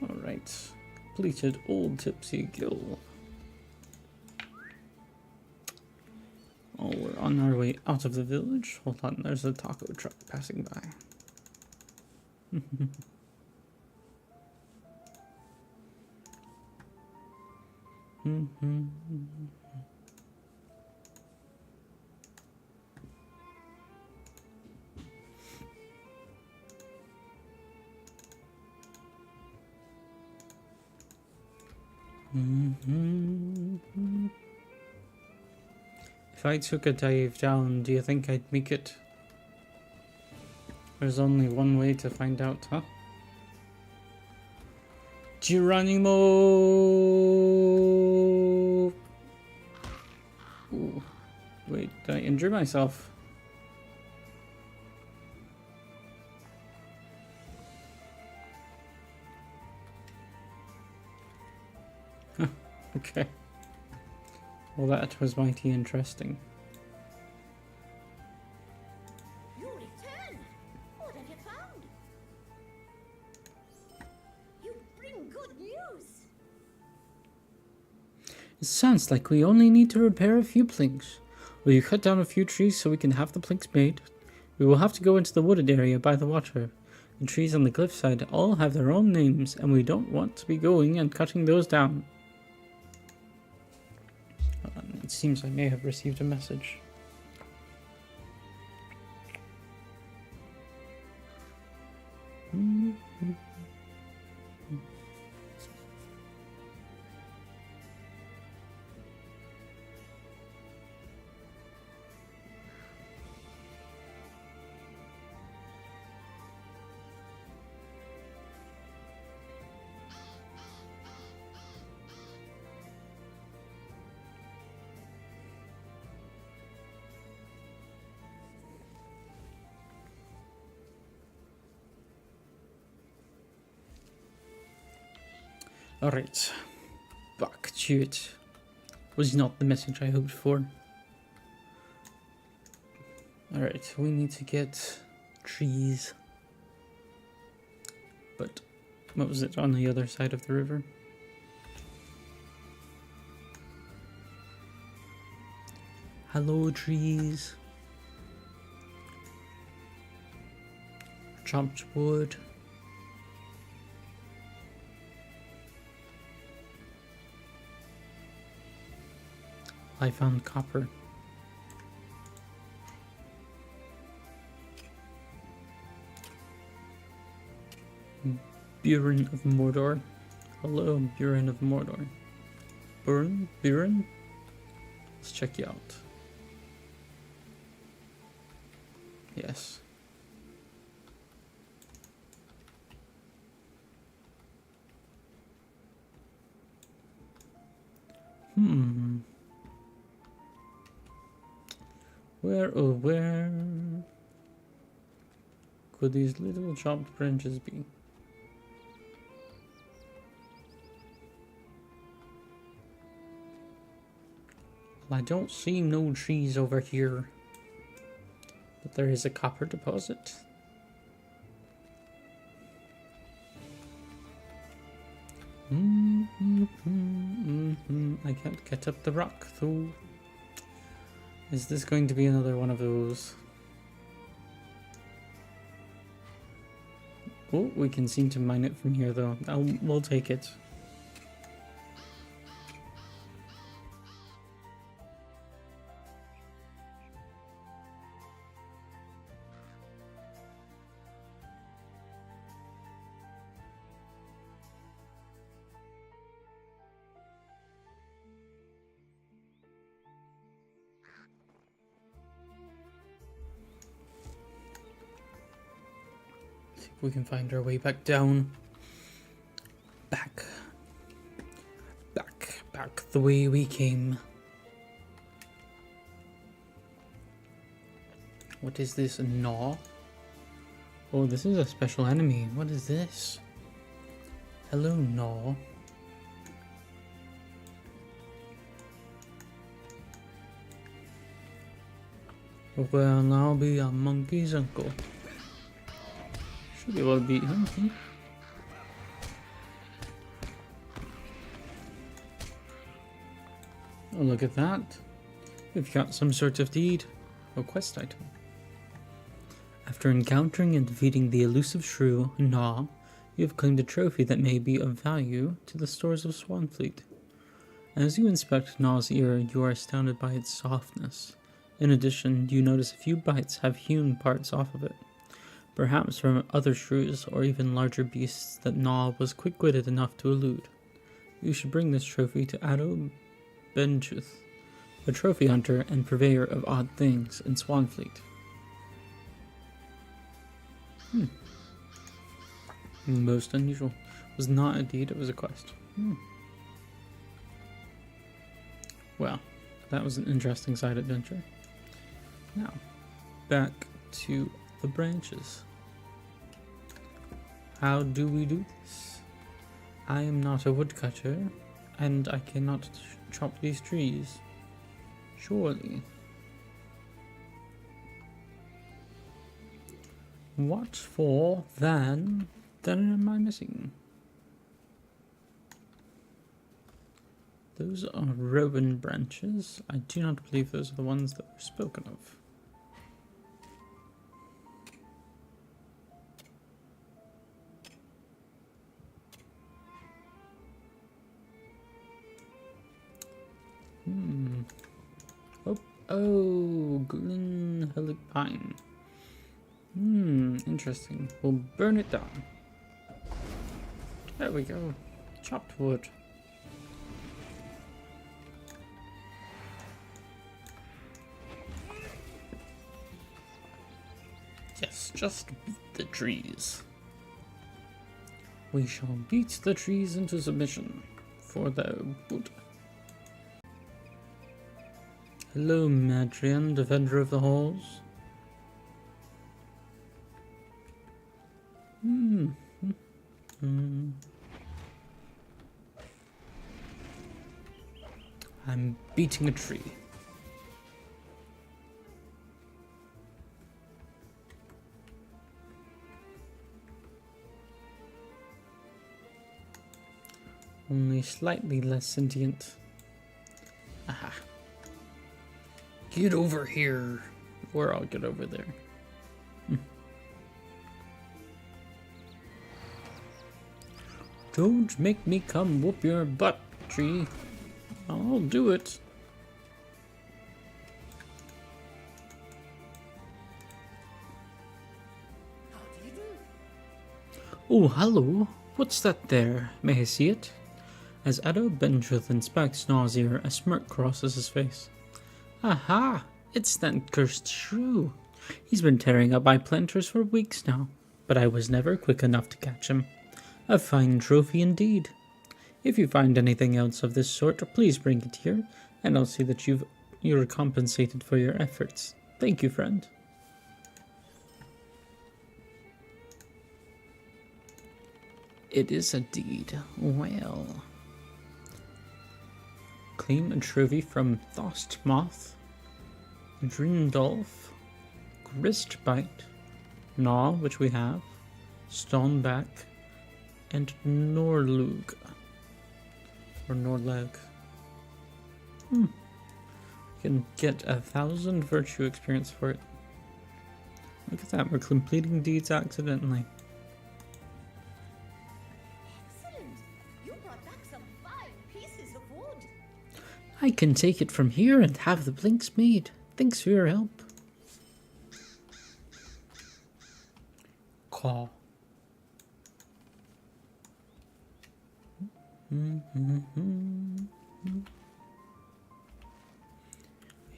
Alright. Completed Old Tipsy Gill. Oh, we're on our way out of the village. Hold on, there's a taco truck passing by. If I took a dive down, do you think I'd make it? There's only one way to find out, huh? Geronimo! Ooh. Wait, did I injure myself? Okay. Well, that was mighty interesting. You returned. What have you found? It sounds like we only need to repair a few planks. Will you cut down a few trees so we can have the planks made? We will have to go into the wooded area by the water. The trees on the cliffside all have their own names, and we don't want to be going and cutting those down. It seems I may have received a message. Alright, back to it. Was not the message I hoped for. Alright, we need to get trees. But what was it on the other side of the river? Hello, trees. Chopped wood. I found copper. Buren of Mordor. Hello, Buren of Mordor. Buren? Let's check you out. Yes. Where, oh where could these little chopped branches be? Well, I don't see no trees over here, but there is a copper deposit. I can't get up the rock though. Is this going to be another one of those? Oh, we can seem to mine it from here though. We'll take it. We can find our way back down. Back the way we came. What is this? A gnaw? Oh, this is a special enemy. What is this? Hello, gnaw. Well, I'll be a monkey's uncle. Should be able to beat him. Oh, look at that. We've got some sort of deed. Or quest item. After encountering and defeating the elusive shrew, Gnaw, you have claimed a trophy that may be of value to the stores of Swanfleet. As you inspect Gnaw's ear, you are astounded by its softness. In addition, you notice a few bites have hewn parts off of it. Perhaps from other shrews or even larger beasts that Gnaw was quick-witted enough to elude. You should bring this trophy to Addo Benchuth, a trophy hunter and purveyor of odd things in Swanfleet. Most unusual. Was not a deed, it was a quest. Well, that was an interesting side adventure. Now, back to the branches. How do we do this? I am not a woodcutter, and I cannot chop these trees. Surely. What for, then am I missing? Those are rowan branches. I do not believe those are the ones that were spoken of. Oh, Glenhelic pine. Interesting. We'll burn it down. There we go. Chopped wood. Yes, just beat the trees. We shall beat the trees into submission for their wood. Hello, Madrian, defender of the halls. I'm beating a tree. Only slightly less sentient. Aha. Get over here. Or I'll get over there. Don't make me come whoop your butt, tree. I'll do it. How do you do? Oh, hello. What's that there? May I see it? As Addo Benjuth inspects Nausea, a smirk crosses his face. Aha! It's that cursed shrew. He's been tearing up my planters for weeks now, but I was never quick enough to catch him. A fine trophy indeed. If you find anything else of this sort, please bring it here, and I'll see that you're compensated for your efforts. Thank you, friend. It is a deed. Well. Claim a trophy from Thostmoth, Drindolf, Gristbite, Gnaw, which we have, Stoneback, and Norlug. Or Norleg. You can get 1,000 virtue experience for it. Look at that, we're completing deeds accidentally. Excellent. You brought back some fine pieces of wood. I can take it from here and have the blinks made. Thanks for your help. Call.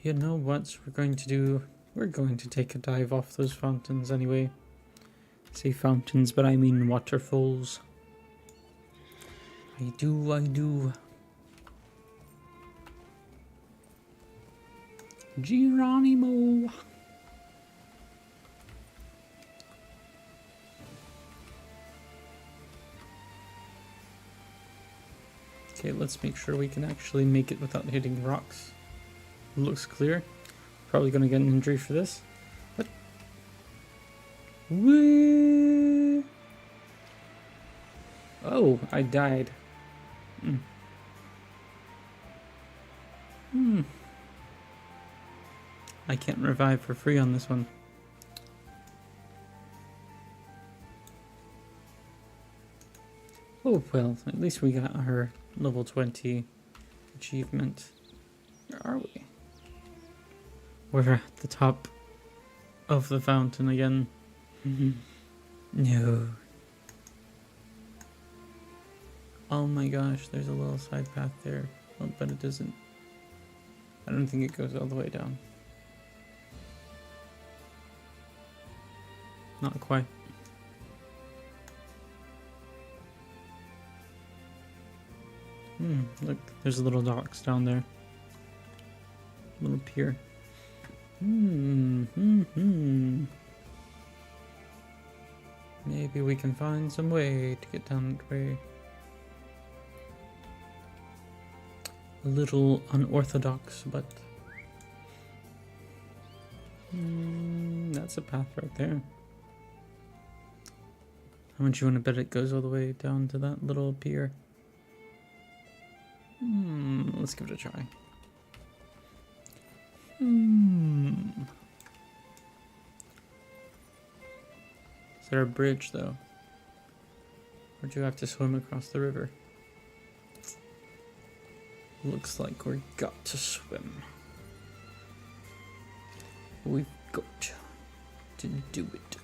You know what we're going to do? We're going to take a dive off those fountains anyway. I say fountains, but I mean waterfalls. I do. Geronimo. Okay, let's make sure we can actually make it without hitting rocks. Looks clear. Probably gonna get an injury for this. But whee! Oh, I died. I can't revive for free on this one. Oh well, at least we got our level 20 achievement. Where are we? We're at the top of the fountain again. No. Oh my gosh, there's a little side path there. Oh, but it doesn't. I don't think it goes all the way down. Not quite. Look, there's a little docks down there. Little pier. Maybe we can find some way to get down that way. A little unorthodox, but that's a path right there. How much you want to bet it goes all the way down to that little pier? Let's give it a try. Is there a bridge, though? Or do you have to swim across the river? Looks like we got to swim. We've got to do it.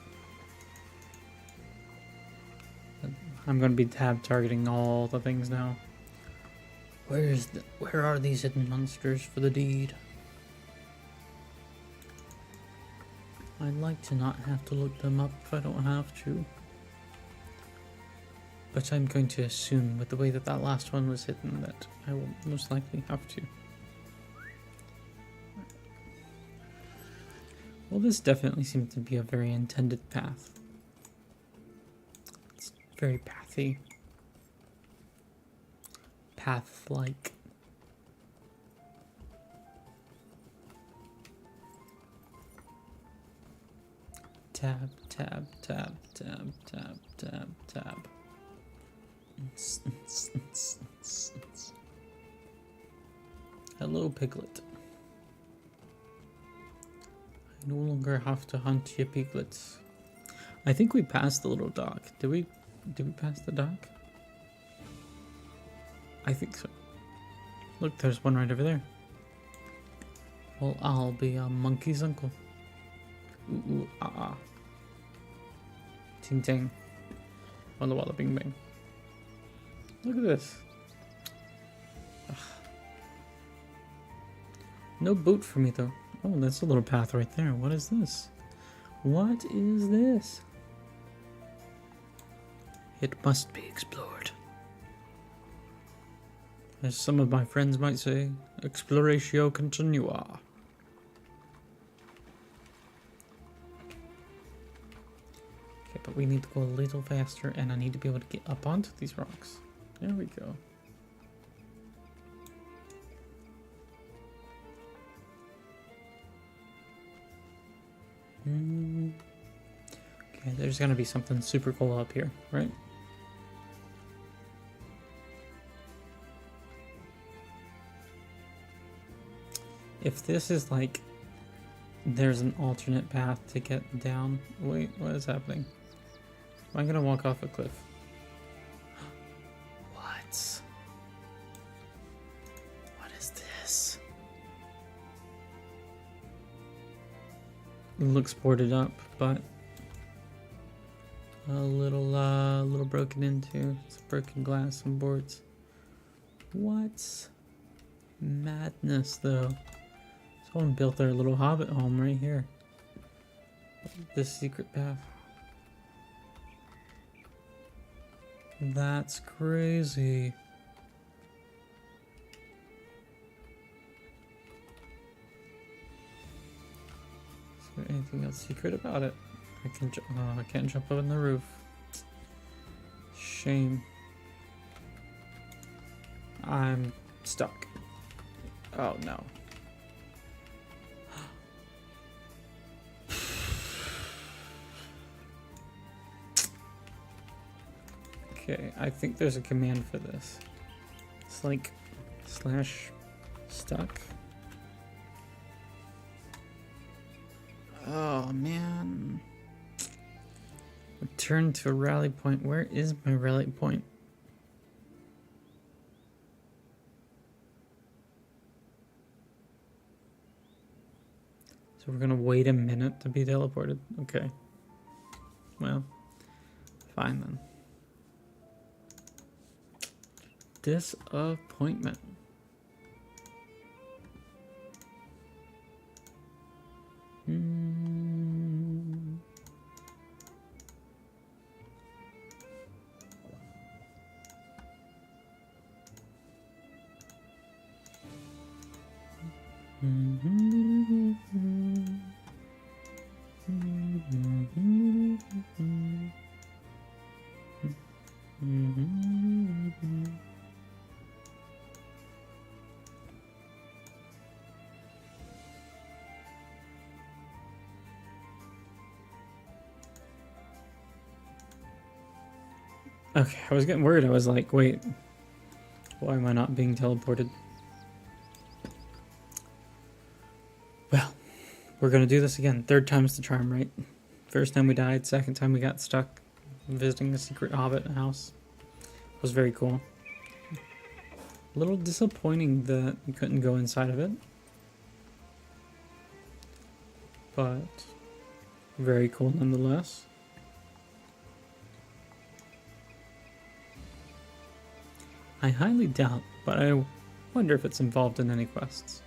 I'm gonna be tab targeting all the things now. Where are these hidden monsters for the deed? I'd like to not have to look them up if I don't have to. But I'm going to assume, with the way that that last one was hidden, that I will most likely have to. Well, this definitely seems to be a very intended path. It's very pathy. Path-like. Tab, tab, tab, tab, tab, tab, tab. Hello, Piglet. I no longer have to hunt your piglets. I think we passed the little dock. Did we pass the dock? I think so. Look, there's one right over there. Well, I'll be a monkey's uncle. Ooh, ooh, ah, ah. Ting ting. Walla walla bing bing. Look at this. Ugh. No boat for me though. Oh, that's a little path right there. What is this? What is this? It must be explored. As some of my friends might say, exploratio continua. Okay, but we need to go a little faster, and I need to be able to get up onto these rocks. There we go. Okay, there's gonna be something super cool up here, right? If this is like, there's an alternate path to get down. Wait, what is happening? Am I gonna walk off a cliff? What? What is this? It looks boarded up, but a little broken into. It's broken glass and boards. What? Madness, though. Someone built their little hobbit home right here. This secret path. That's crazy. Is there anything else secret about it? I can't jump up on the roof. Shame. I'm stuck. Oh no. Okay, I think there's a command for this. It's like /stuck. Oh man. Return to a rally point. Where is my rally point? So we're gonna wait a minute to be teleported. Okay. Well, fine then. Disappointment. Okay, I was getting worried. I was like, wait, Why am I not being teleported? Well, we're gonna do this again. Third time's the charm, right? First time we died, second time we got stuck visiting a secret hobbit house. It was very cool. A little disappointing that we couldn't go inside of it. But very cool nonetheless. I highly doubt, but I wonder if it's involved in any quests.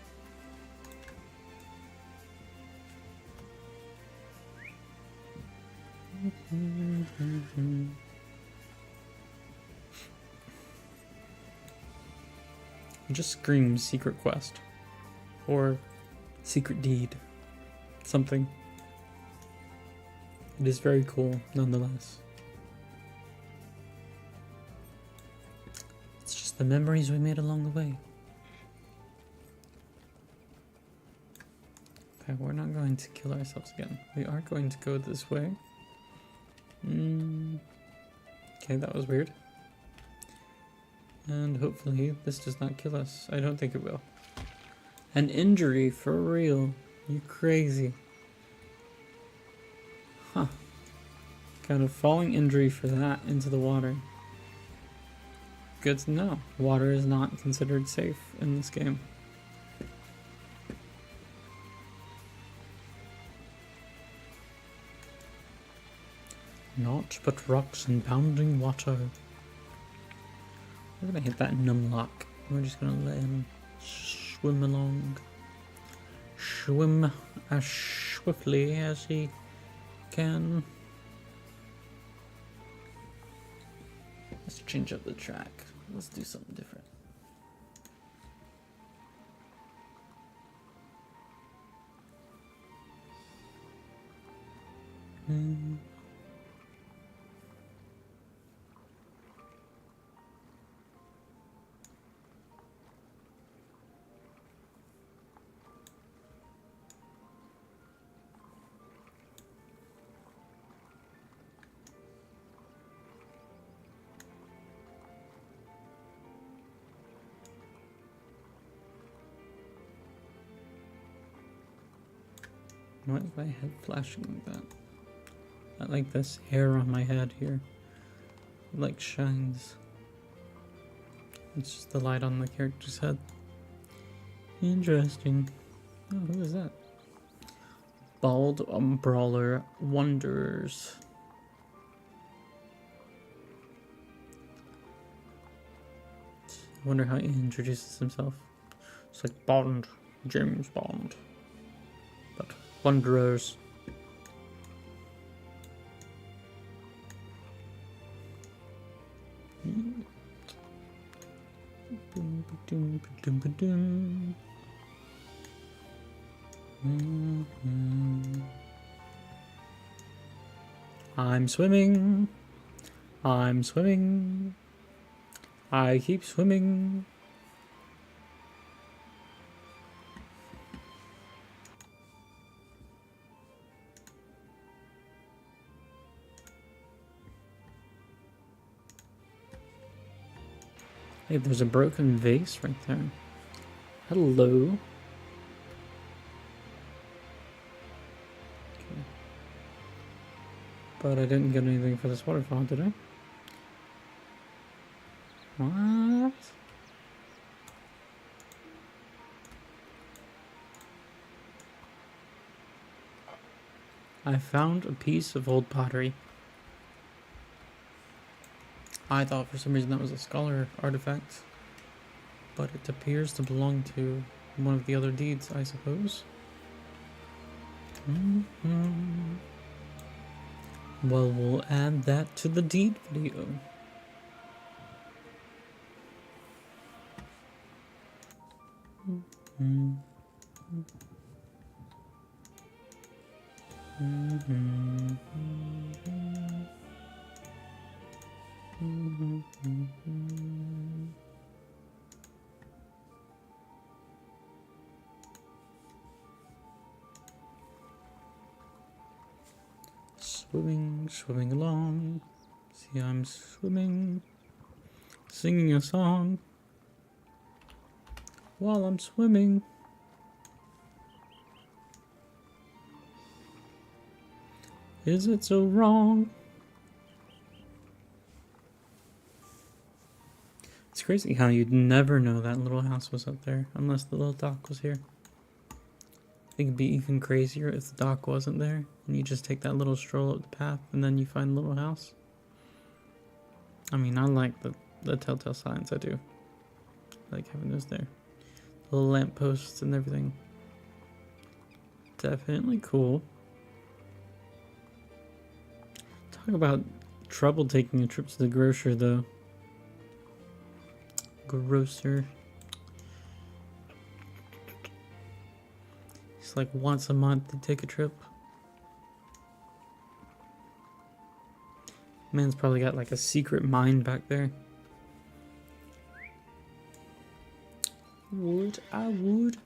It just screams secret quest. Or secret deed. Something. It is very cool nonetheless. It's just the memories we made along the way. Okay, we're not going to kill ourselves again. We are going to go this way. Okay, that was weird. And hopefully this does not kill us. I don't think it will. An injury, for real. You crazy. Huh. Got a falling injury for that into the water. Good to know. Water is not considered safe in this game. Naught but rocks and pounding water. We're gonna hit that numlock. We're just gonna let him swim along. Swim as swiftly as he can. Let's change up the track. Let's do something different. Why is my head flashing like that? I like this hair on my head here. It like shines. It's just the light on the character's head. Interesting. Oh, who is that? Bald Brawler Wonders. I wonder how he introduces himself. It's like Bond, James Bond. But Wanderers. I'm swimming. I'm swimming. I keep swimming. Hey, there's a broken vase right there. Hello. Okay. But I didn't get anything for this waterfall, did I? What? I found a piece of old pottery. I thought for some reason that was a scholar artifact, but it appears to belong to one of the other deeds, I suppose. Well, we'll add that to the deed video. Swimming, swimming along. See, I'm swimming, singing a song. while I'm swimming. Is it so wrong? It's crazy how you'd never know that little house was up there unless the little dock was here. I think it'd be even crazier if the dock wasn't there and you just take that little stroll up the path and then you find the little house. I mean, I like the telltale signs, I do. I like having those there. The little lampposts and everything. Definitely cool. Talk about trouble taking a trip to the grocer, though. Grocer. It's like once a month to take a trip. Man's probably got like a secret mine back there. I would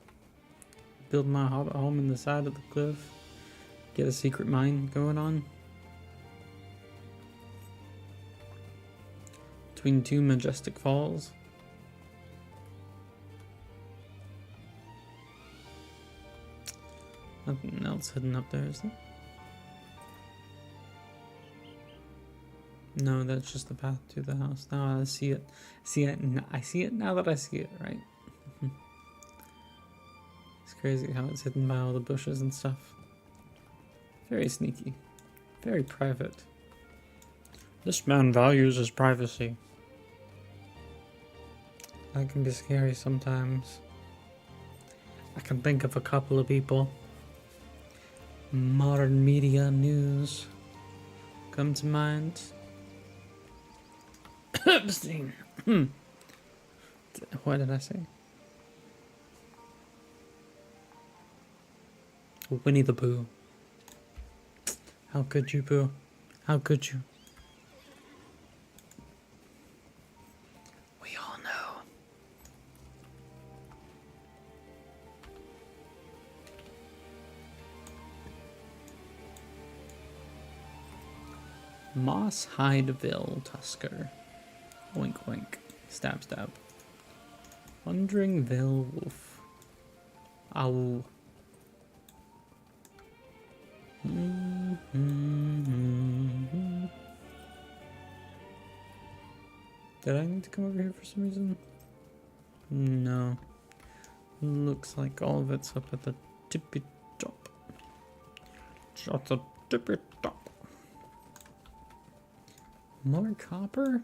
build my hobbit home in the side of the cliff. Get a secret mine going on. Between two majestic falls. Nothing else hidden up there, is there? No, that's just the path to the house. Now I see it. I see it now that I see it, right? It's crazy how it's hidden by all the bushes and stuff. Very sneaky. Very private. This man values his privacy. That can be scary sometimes. I can think of a couple of people. Modern media news come to mind. Epstein. What did I say? Winnie the Pooh. How could you, Pooh? How could you? We all know. Moss Hideville Tusker. Wink wink. Stab stab. Wandering Vale Wolf. Ow. Did I need to come over here for some reason? No. Looks like all of it's up at the tippy top. At the tippy top. More copper?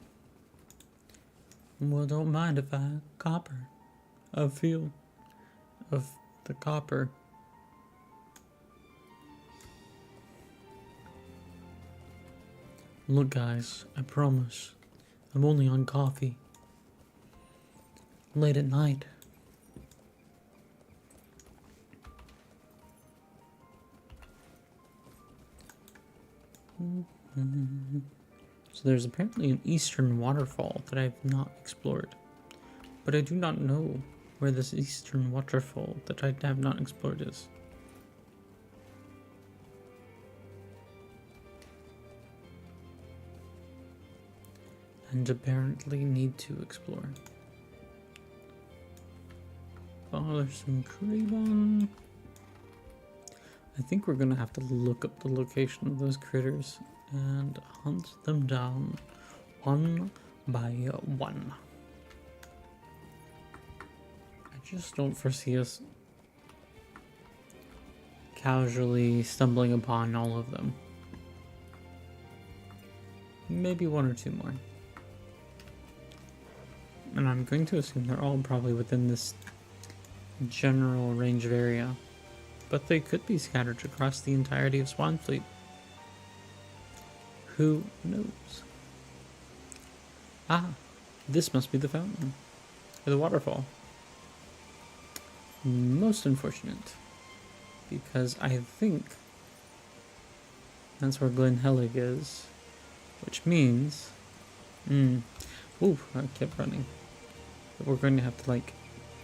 Well, don't mind if I copper. A feel of the copper. Look, guys, I promise, I'm only on coffee. Late at night. So there's apparently an eastern waterfall that I've not explored. But I do not know where this eastern waterfall that I have not explored is. And apparently need to explore. Oh, there's some Krabon. I think we're gonna have to look up the location of those critters and hunt them down one by one. I just don't foresee us casually stumbling upon all of them. Maybe one or two more. And I'm going to assume they're all probably within this general range of area. But they could be scattered across the entirety of Swanfleet. Who knows? Ah, this must be the fountain. Or the waterfall. Most unfortunate. Because I think that's where Glen Helig is. Which means... Ooh, I kept running. But we're going to have to, like,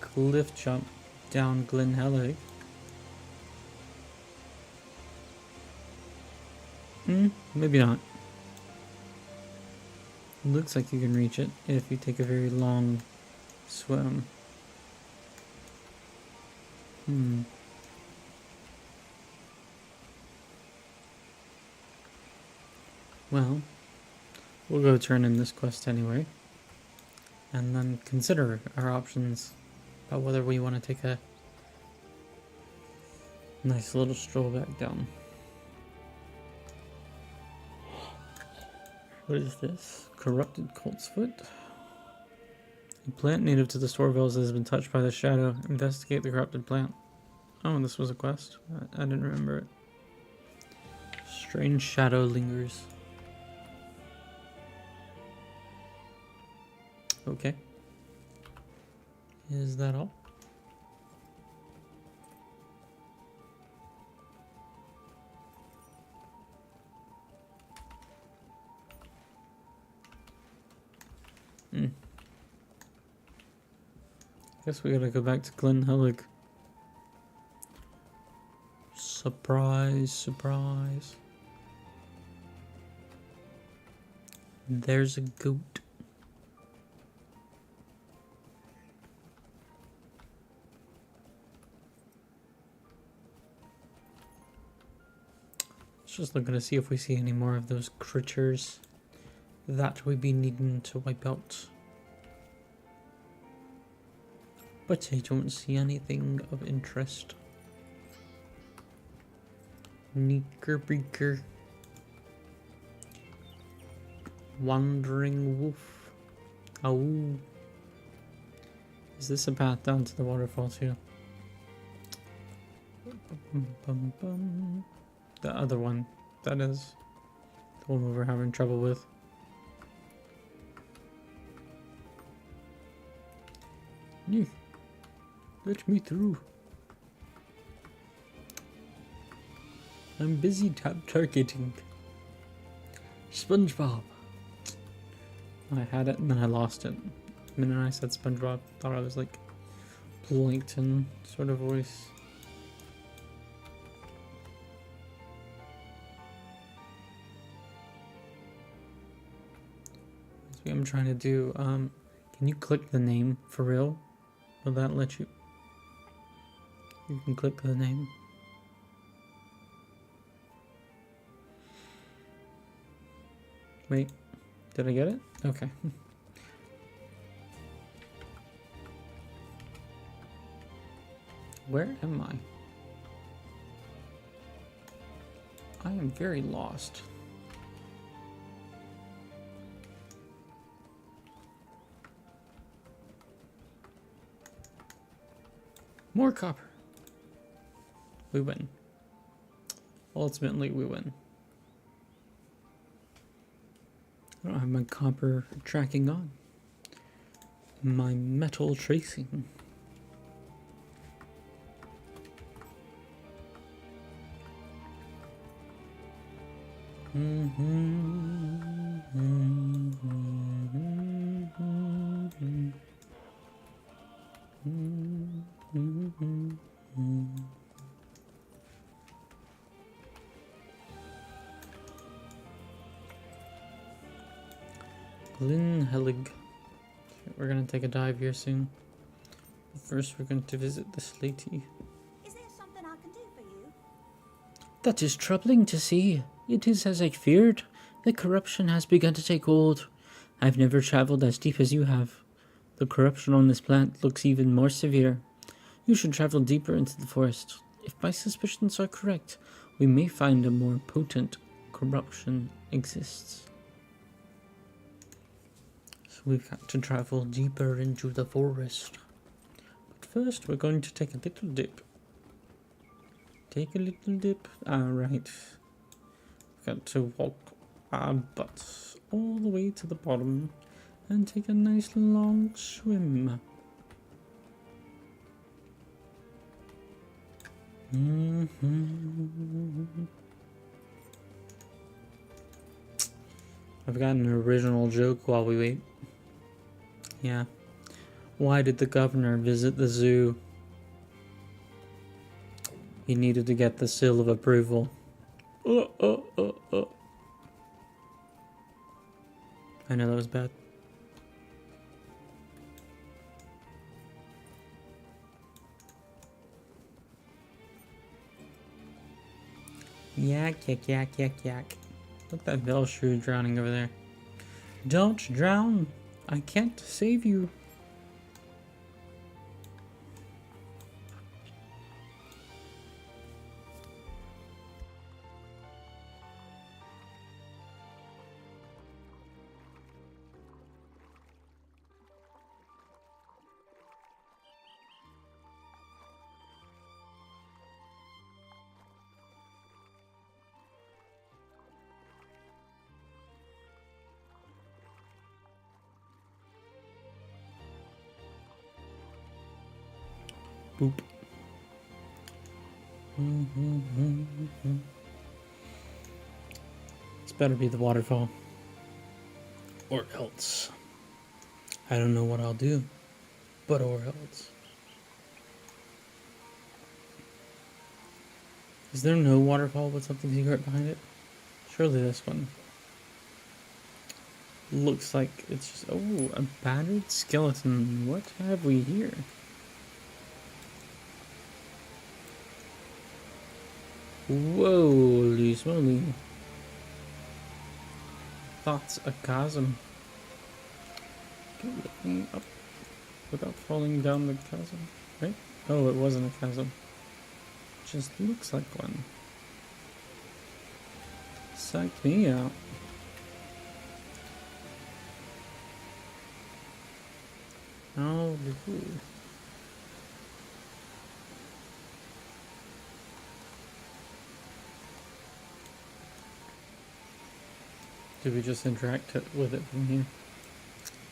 cliff jump down Glen Helig. Maybe not. Looks like you can reach it if you take a very long swim. Well, we'll go turn in this quest anyway. And then consider our options about whether we want to take a nice little stroll back down. What is this? Corrupted colt's foot? A plant native to the Storvilles has been touched by the shadow. Investigate the corrupted plant. Oh, this was a quest. I didn't remember it. Strange shadow lingers. Okay. Is that all? Guess we gotta go back to Glen Helig. Surprise, surprise. There's a goat. Just looking to see if we see any more of those creatures that we be needing to wipe out. But I don't see anything of interest. Knickerbreaker. Wandering wolf. Oh. Is this a path down to the waterfall too? The other one. That is the one we were having trouble with. Yeah. Let me through. I'm busy targeting. SpongeBob. I had it and then I lost it. The minute I said SpongeBob, thought I was like Plankton sort of voice. That's what I'm trying to do. Can you click the name for real? Will that let you? You can click the name. Wait, did I get it? Okay. Where am I? I am very lost. More copper. We win. Ultimately, we win. I don't have my copper tracking on. My metal tracing. Glen Helig. We're gonna take a dive here soon. First, we're going to visit this lady. Is there something I can do for you? That is troubling to see. It is as I feared. The corruption has begun to take hold. I've never traveled as deep as you have. The corruption on this plant looks even more severe. You should travel deeper into the forest. If my suspicions are correct, we may find a more potent corruption exists. So we've got to travel deeper into the forest. But first, we're going to take a little dip. Take a little dip. Alright. Got to walk our butts all the way to the bottom and take a nice long swim. I've got an original joke while we wait. Yeah. Why did the governor visit the zoo? He needed to get the seal of approval. I know that was bad. Yak, yak, yak, yak, yak. Look at that Velshrew drowning over there. Don't drown! I can't save you. Boop. This better be the waterfall. Or else. I don't know what I'll do. But or else. Is there no waterfall with something secret behind it? Surely this one. Looks like it's just... Oh, a battered skeleton. What have we here? Whoa, smoly. Thoughts a chasm. Get me up without falling down the chasm, right? Oh, it wasn't a chasm. Just looks like one. Psych me out. Oh, cool. Do we just interact with it from here?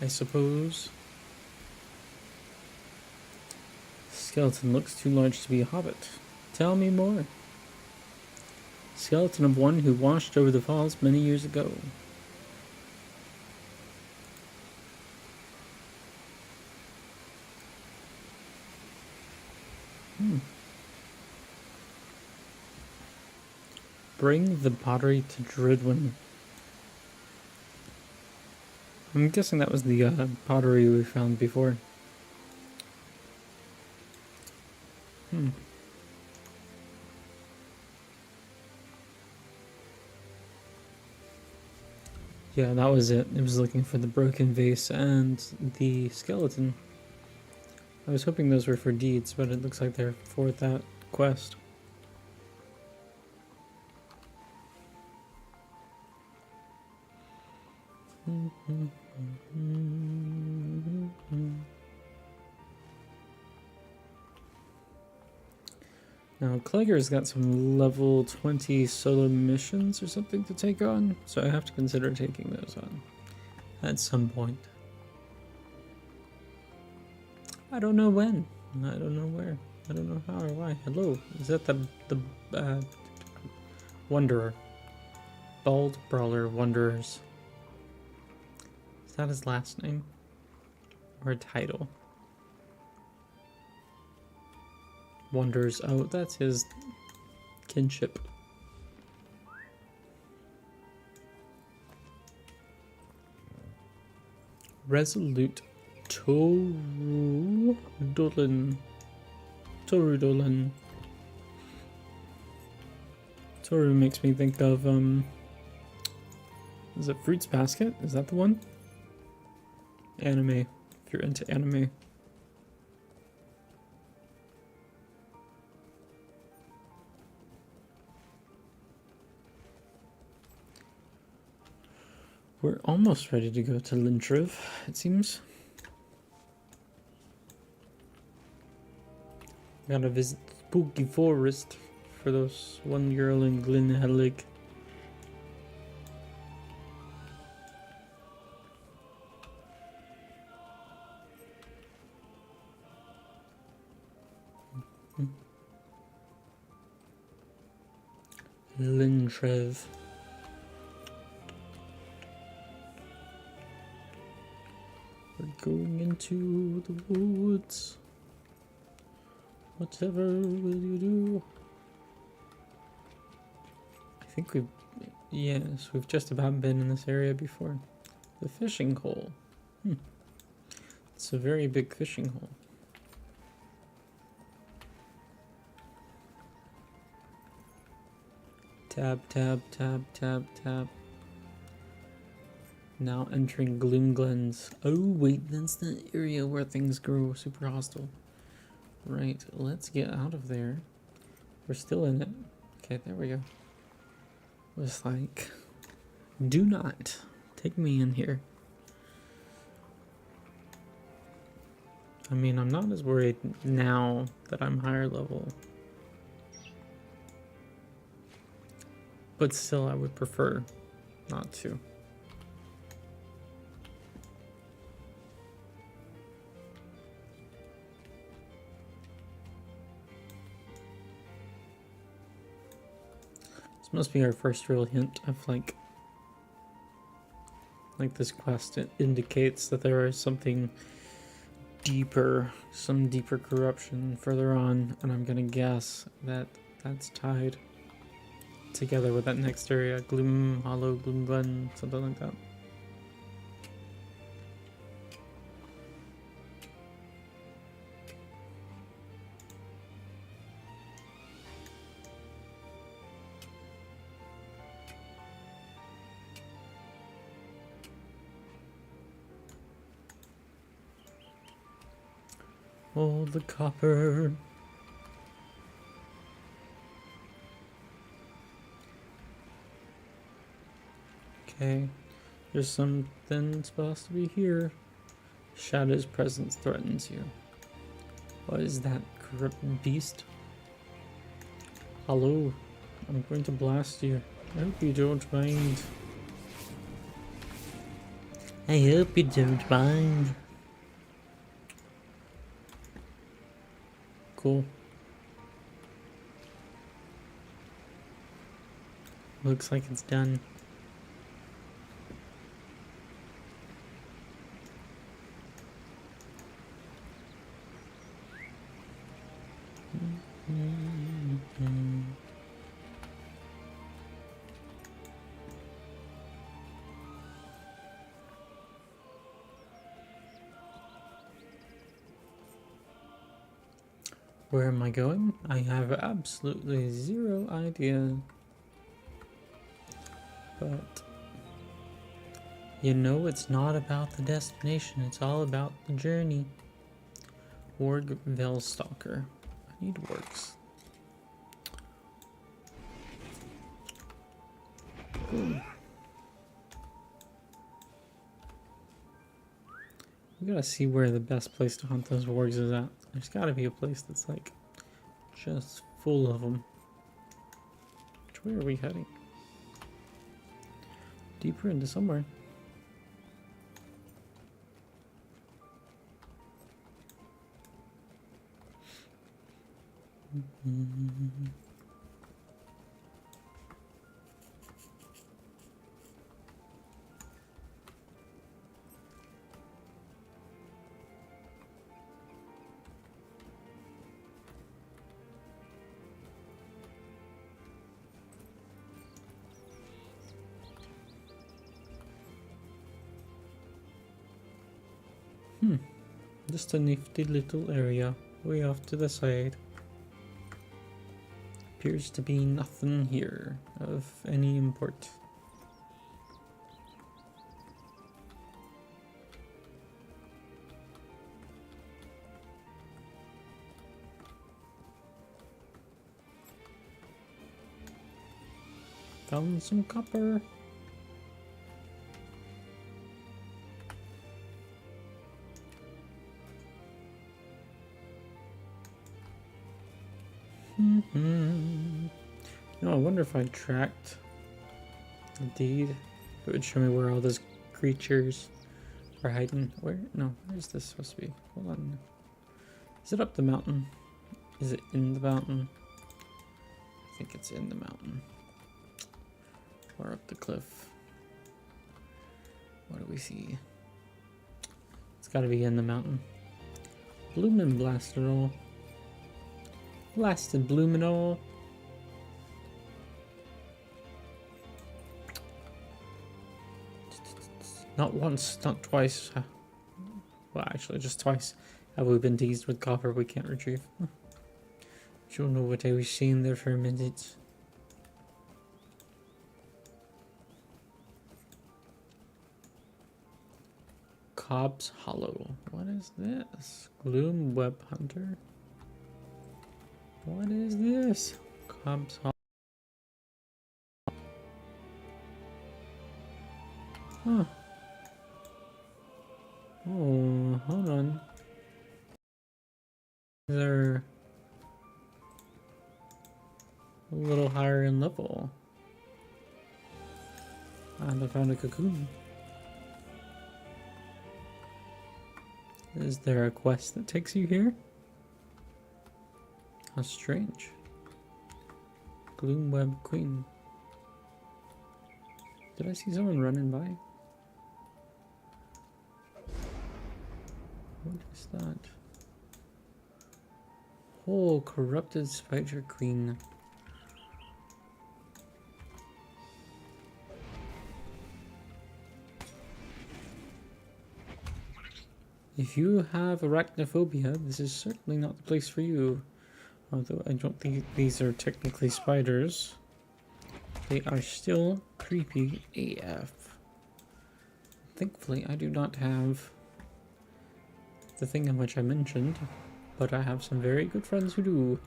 I suppose. Skeleton looks too large to be a hobbit. Tell me more. Skeleton of one who washed over the falls many years ago. Bring the pottery to Dridwin. I'm guessing that was the pottery we found before. Yeah, that was it. It was looking for the broken vase and the skeleton. I was hoping those were for deeds, but it looks like they're for that quest. Now, Clegger's got some level 20 solo missions or something to take on, so I have to consider taking those on at some point. I don't know when, I don't know where, I don't know how or why. Hello, is that the Wanderer? Bald Brawler Wanderers. Is that his last name? Or a title? Wonders. Oh, that's his kinship. Resolute Torudolin. Toru makes me think of is it Fruits Basket? Is that the one? Anime. If you're into anime. We're almost ready to go to Lintriv, it seems. Gotta visit Spooky Forest for those one girl in Glenhelig. Lintriv. We're going into the woods. Whatever will you do? I think we've just about been in this area before. The fishing hole. It's a very big fishing hole. Tab, tab, tab, tab, tab. Now entering Gloom Glens. Oh, wait, that's the area where things grow super hostile. Right, let's get out of there. We're still in it. Okay, there we go. It was like, do not take me in here. I mean, I'm not as worried now that I'm higher level. But still, I would prefer not to. This must be our first real hint of like this quest. It indicates that there is something deeper, some deeper corruption further on, and I'm gonna guess that that's tied together with that next area, Gloom Hollow, Gloom Glen, something like that. Oh, the copper. Okay, there's something supposed to be here. Shadow's presence threatens you. What is that corrupt beast? Hello, I'm going to blast you. I hope you don't mind. I hope you don't mind. Cool. Looks like it's done. Where am I going? I have absolutely zero idea. But you know, it's not about the destination, it's all about the journey. Warg Velstalker. I need wargs. Ooh. We gotta see where the best place to hunt those wargs is at. There's gotta be a place that's like just full of them. Which way are we heading? Deeper into somewhere. Just a nifty little area way off to the side. Appears to be nothing here of any import. Found some copper. No, I wonder if I tracked the deed, it would show me where all those creatures are hiding. Where? No, where's this supposed to be? Hold on. Is it up the mountain? Is it in the mountain? I think it's in the mountain. Or up the cliff. What do we see? It's gotta be in the mountain. Bloomin' Blasterol. Blasted Bloominol. Not once, not twice. Well, actually, just twice have we been teased with copper we can't retrieve. Don't know what I was saying there for a minute. Cobb's Hollow. What is this? Gloom Web Hunter. What is this? Cobb's Hollow. Huh. Oh, hold on. They're a little higher in level. And I found a cocoon. Is there a quest that takes you here? How strange. Gloomweb Queen. Did I see someone running by? What is that? Oh, corrupted Spider Queen. If you have arachnophobia, this is certainly not the place for you. Although I don't think these are technically spiders. They are still creepy AF. Thankfully, I do not have the thing in which I mentioned, but I have some very good friends who do.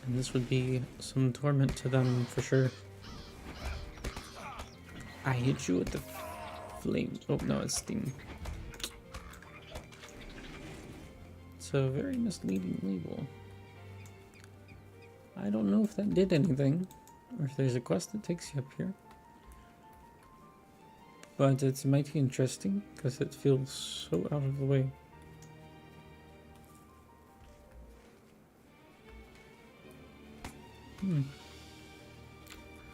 And this would be some torment to them for sure. I hit you with the flame. Oh no, it's steam. It's a very misleading label. I don't know if that did anything, or if there's a quest that takes you up here. But it's mighty interesting, because it feels so out of the way.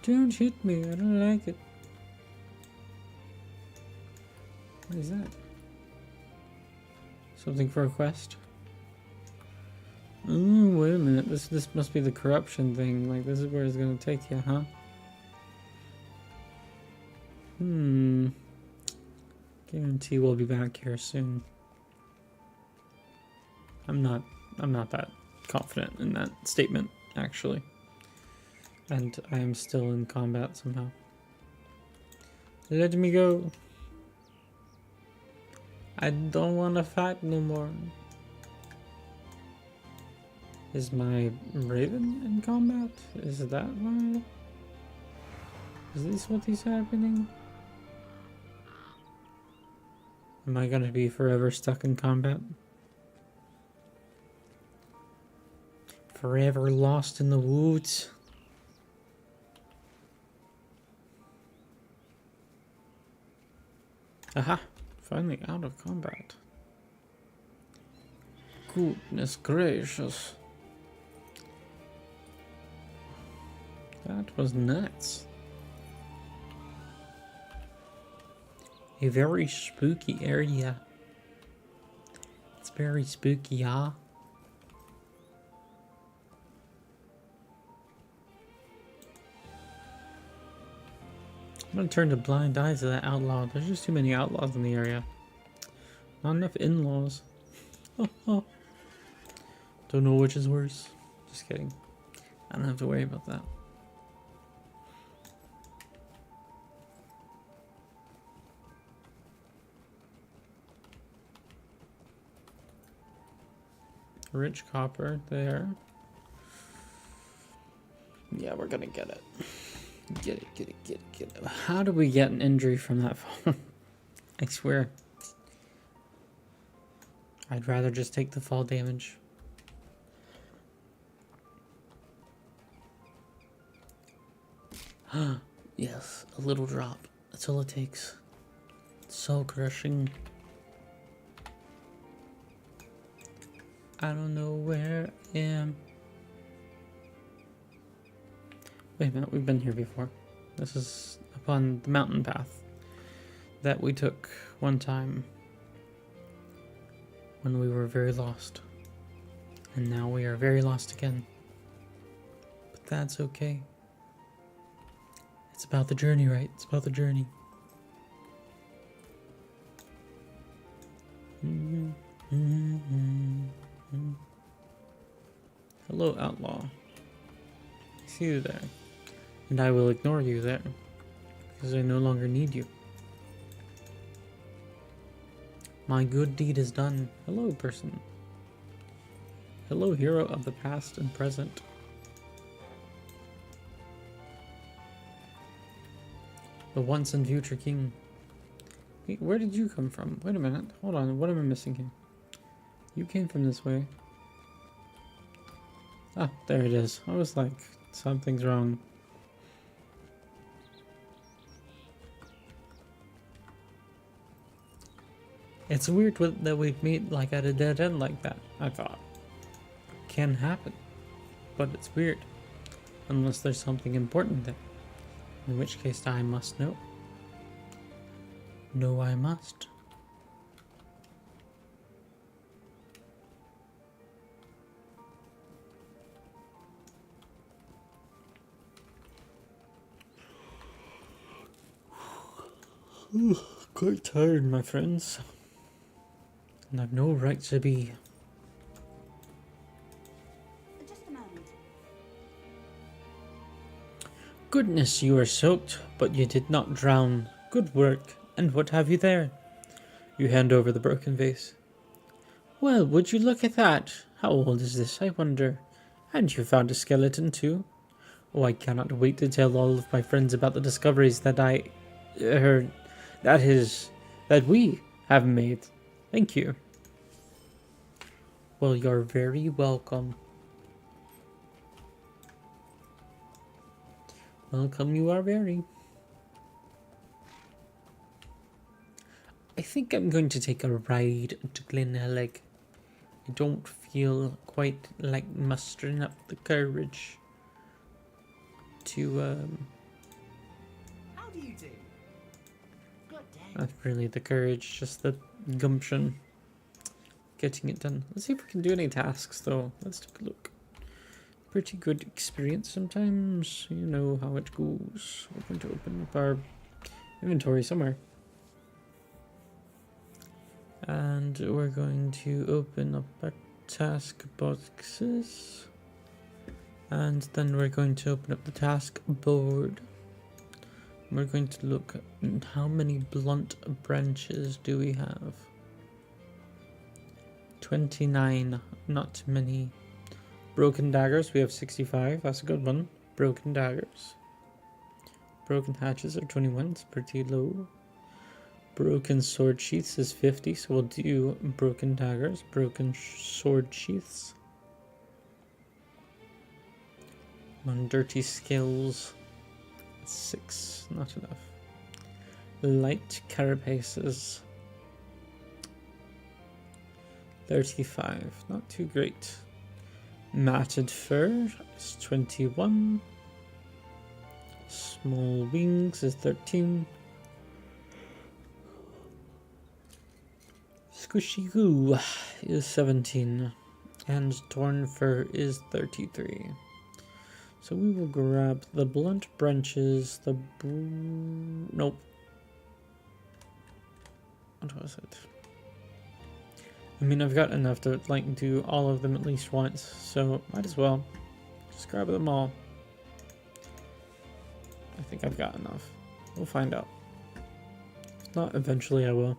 Don't hit me, I don't like it. What is that? Something for a quest? Oh, wait a minute. This must be the corruption thing. Like, this is where it's gonna take you, huh? Guarantee we'll be back here soon. I'm not that confident in that statement, actually. And I am still in combat somehow. Let me go. I don't want to fight no more. Is my raven in combat? Is that why? Is this what is happening? Am I gonna be forever stuck in combat? Forever lost in the woods? Aha! Finally out of combat. Goodness gracious. That was nuts. A very spooky area. It's very spooky, huh? I'm gonna turn a blind eye to that outlaw. There's just too many outlaws in the area. Not enough in-laws. Don't know which is worse. Just kidding. I don't have to worry about that. Rich copper there. Yeah, we're gonna get it. Get it. How do we get an injury from that fall? I swear. I'd rather just take the fall damage. Yes, a little drop. That's all it takes. It's so crushing. I don't know where I am. Wait a minute, we've been here before. This is upon the mountain path that we took one time when we were very lost. And now we are very lost again. But that's okay. It's about the journey, right? It's about the journey. Hello, outlaw. I see you there. And I will ignore you there, because I no longer need you. My good deed is done. Hello, person. Hello, hero of the past and present. The once and future king. Wait, where did you come from? Wait a minute. Hold on. What am I missing here? You came from this way. Ah, there it is. I was like, something's wrong. It's weird that we've meet like at a dead end like that, I thought. Can happen. But it's weird. Unless there's something important there. In which case I must know. No, I must. Quite tired, my friends. And I've no right to be. Just a moment. Goodness, you are soaked, but you did not drown. Good work. And what have you there? You hand over the broken vase. Well, would you look at that? How old is this, I wonder? And you found a skeleton too? Oh, I cannot wait to tell all of my friends about the discoveries that that we have made. Thank you. Well, you're very welcome. Welcome, you are very. I think I'm going to take a ride to Glenelg. I don't feel quite like mustering up the courage to, How do you do? Good day. not really the courage, just the gumption. Getting it done. Let's see if we can do any tasks though. Let's take a look. Pretty good experience sometimes. You know how it goes. We're going to open up our inventory somewhere. And we're going to open up our task boxes. And then we're going to open up the task board. We're going to look at how many blunt branches do we have. 29, not many. Broken daggers, we have 65, that's a good one. Broken daggers. Broken hatches are 21, it's pretty low. Broken sword sheaths is 50, so we'll do broken daggers, broken sword sheaths. On dirty skills, 6, not enough. Light carapaces, 35, not too great. Matted fur is 21. Small wings is 13. Squishy goo is 17. And torn fur is 33. So we will grab the blunt branches, nope. What was it? I mean, I've got enough to, like, do all of them at least once, so might as well just grab them all. I think I've got enough. We'll find out. If not, eventually I will.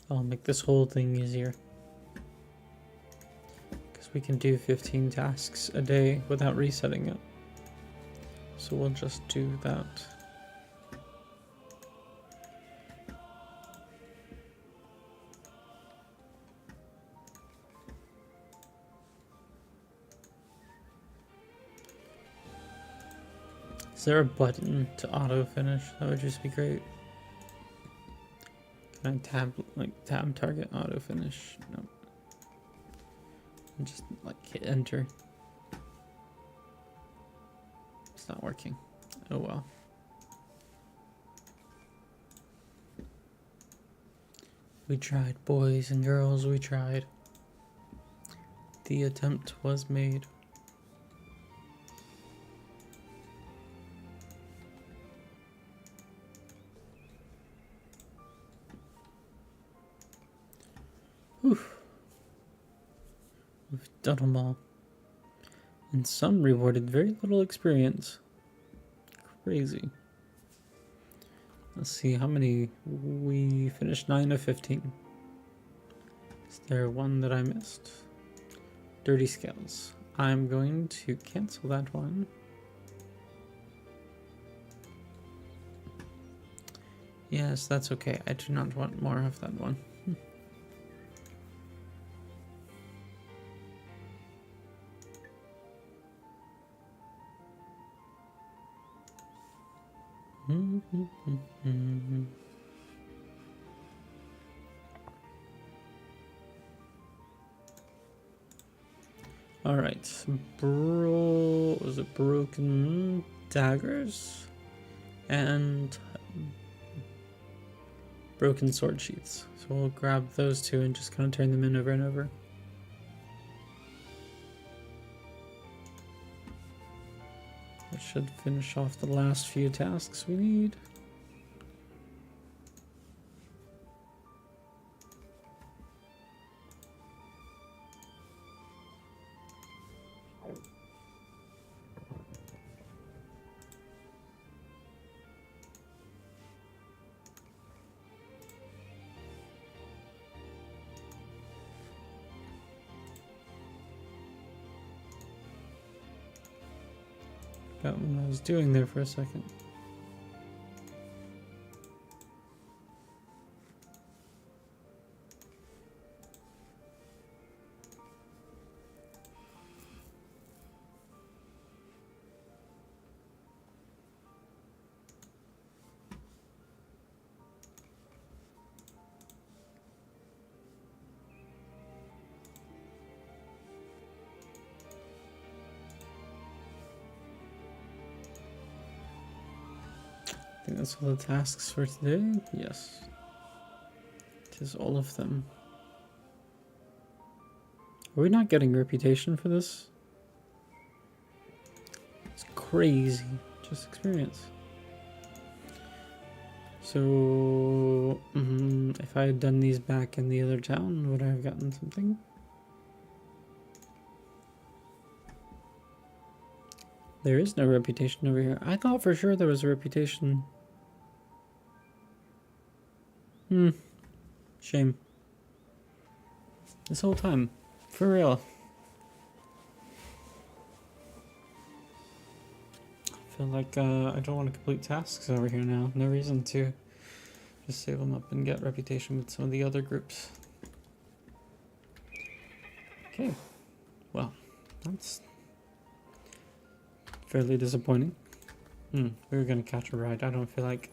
I'll make this whole thing easier. Because we can do 15 tasks a day without resetting it. So we'll just do that. Is there a button to auto finish? That would just be great. Can I tab target auto finish? No. And just like hit enter. It's not working. Oh well. We tried, boys and girls, we tried. The attempt was made. We've done them all. And some rewarded very little experience. Crazy. Let's see how many we finished. 9 of 15. Is there one that I missed? Dirty Scales. I'm going to cancel that one. Yes, that's okay. I do not want more of that one. All right, was it broken daggers and broken sword sheaths? So we'll grab those two and just kind of turn them in over and over. That should finish off the last few tasks we need. Got what I was doing there for a second. I think that's all the tasks for today. Yes. It is all of them. Are we not getting reputation for this? It's crazy. Just experience. So, if I had done these back in the other town, would I have gotten something? There is no reputation over here. I thought for sure there was a reputation. Shame. This whole time. For real. I feel like I don't want to complete tasks over here now. No reason to. Just save them up and get reputation with some of the other groups. Okay. Well, that's fairly disappointing. We were gonna catch a ride. I don't feel like.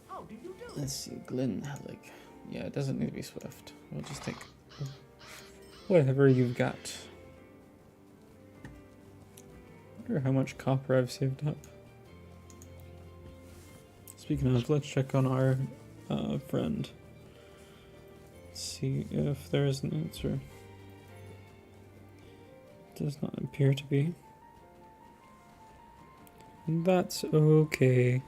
How did you do? Let's see, Glen Hellig. Yeah, it doesn't need to be swift. We'll just take whatever you've got. I wonder how much copper I've saved up. Speaking of, let's check on our friend. See if there's an answer. Does not appear to be. That's okay.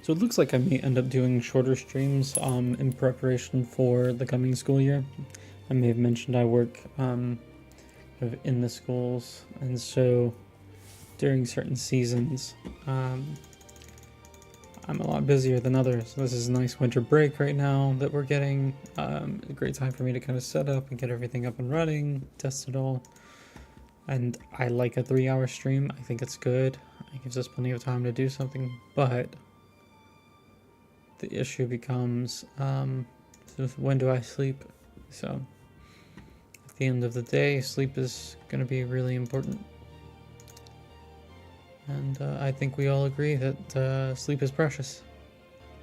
So it looks like I may end up doing shorter streams in preparation for the coming school year. I may have mentioned I work kind of in the schools, and so during certain seasons I'm a lot busier than others. This is a nice winter break right now that we're getting. A great time for me to kind of set up and get everything up and running, test it all. And I like a 3-hour stream. I think it's good. It gives us plenty of time to do something, but the issue becomes when do I sleep? So at the end of the day, sleep is going to be really important. And I think we all agree that sleep is precious.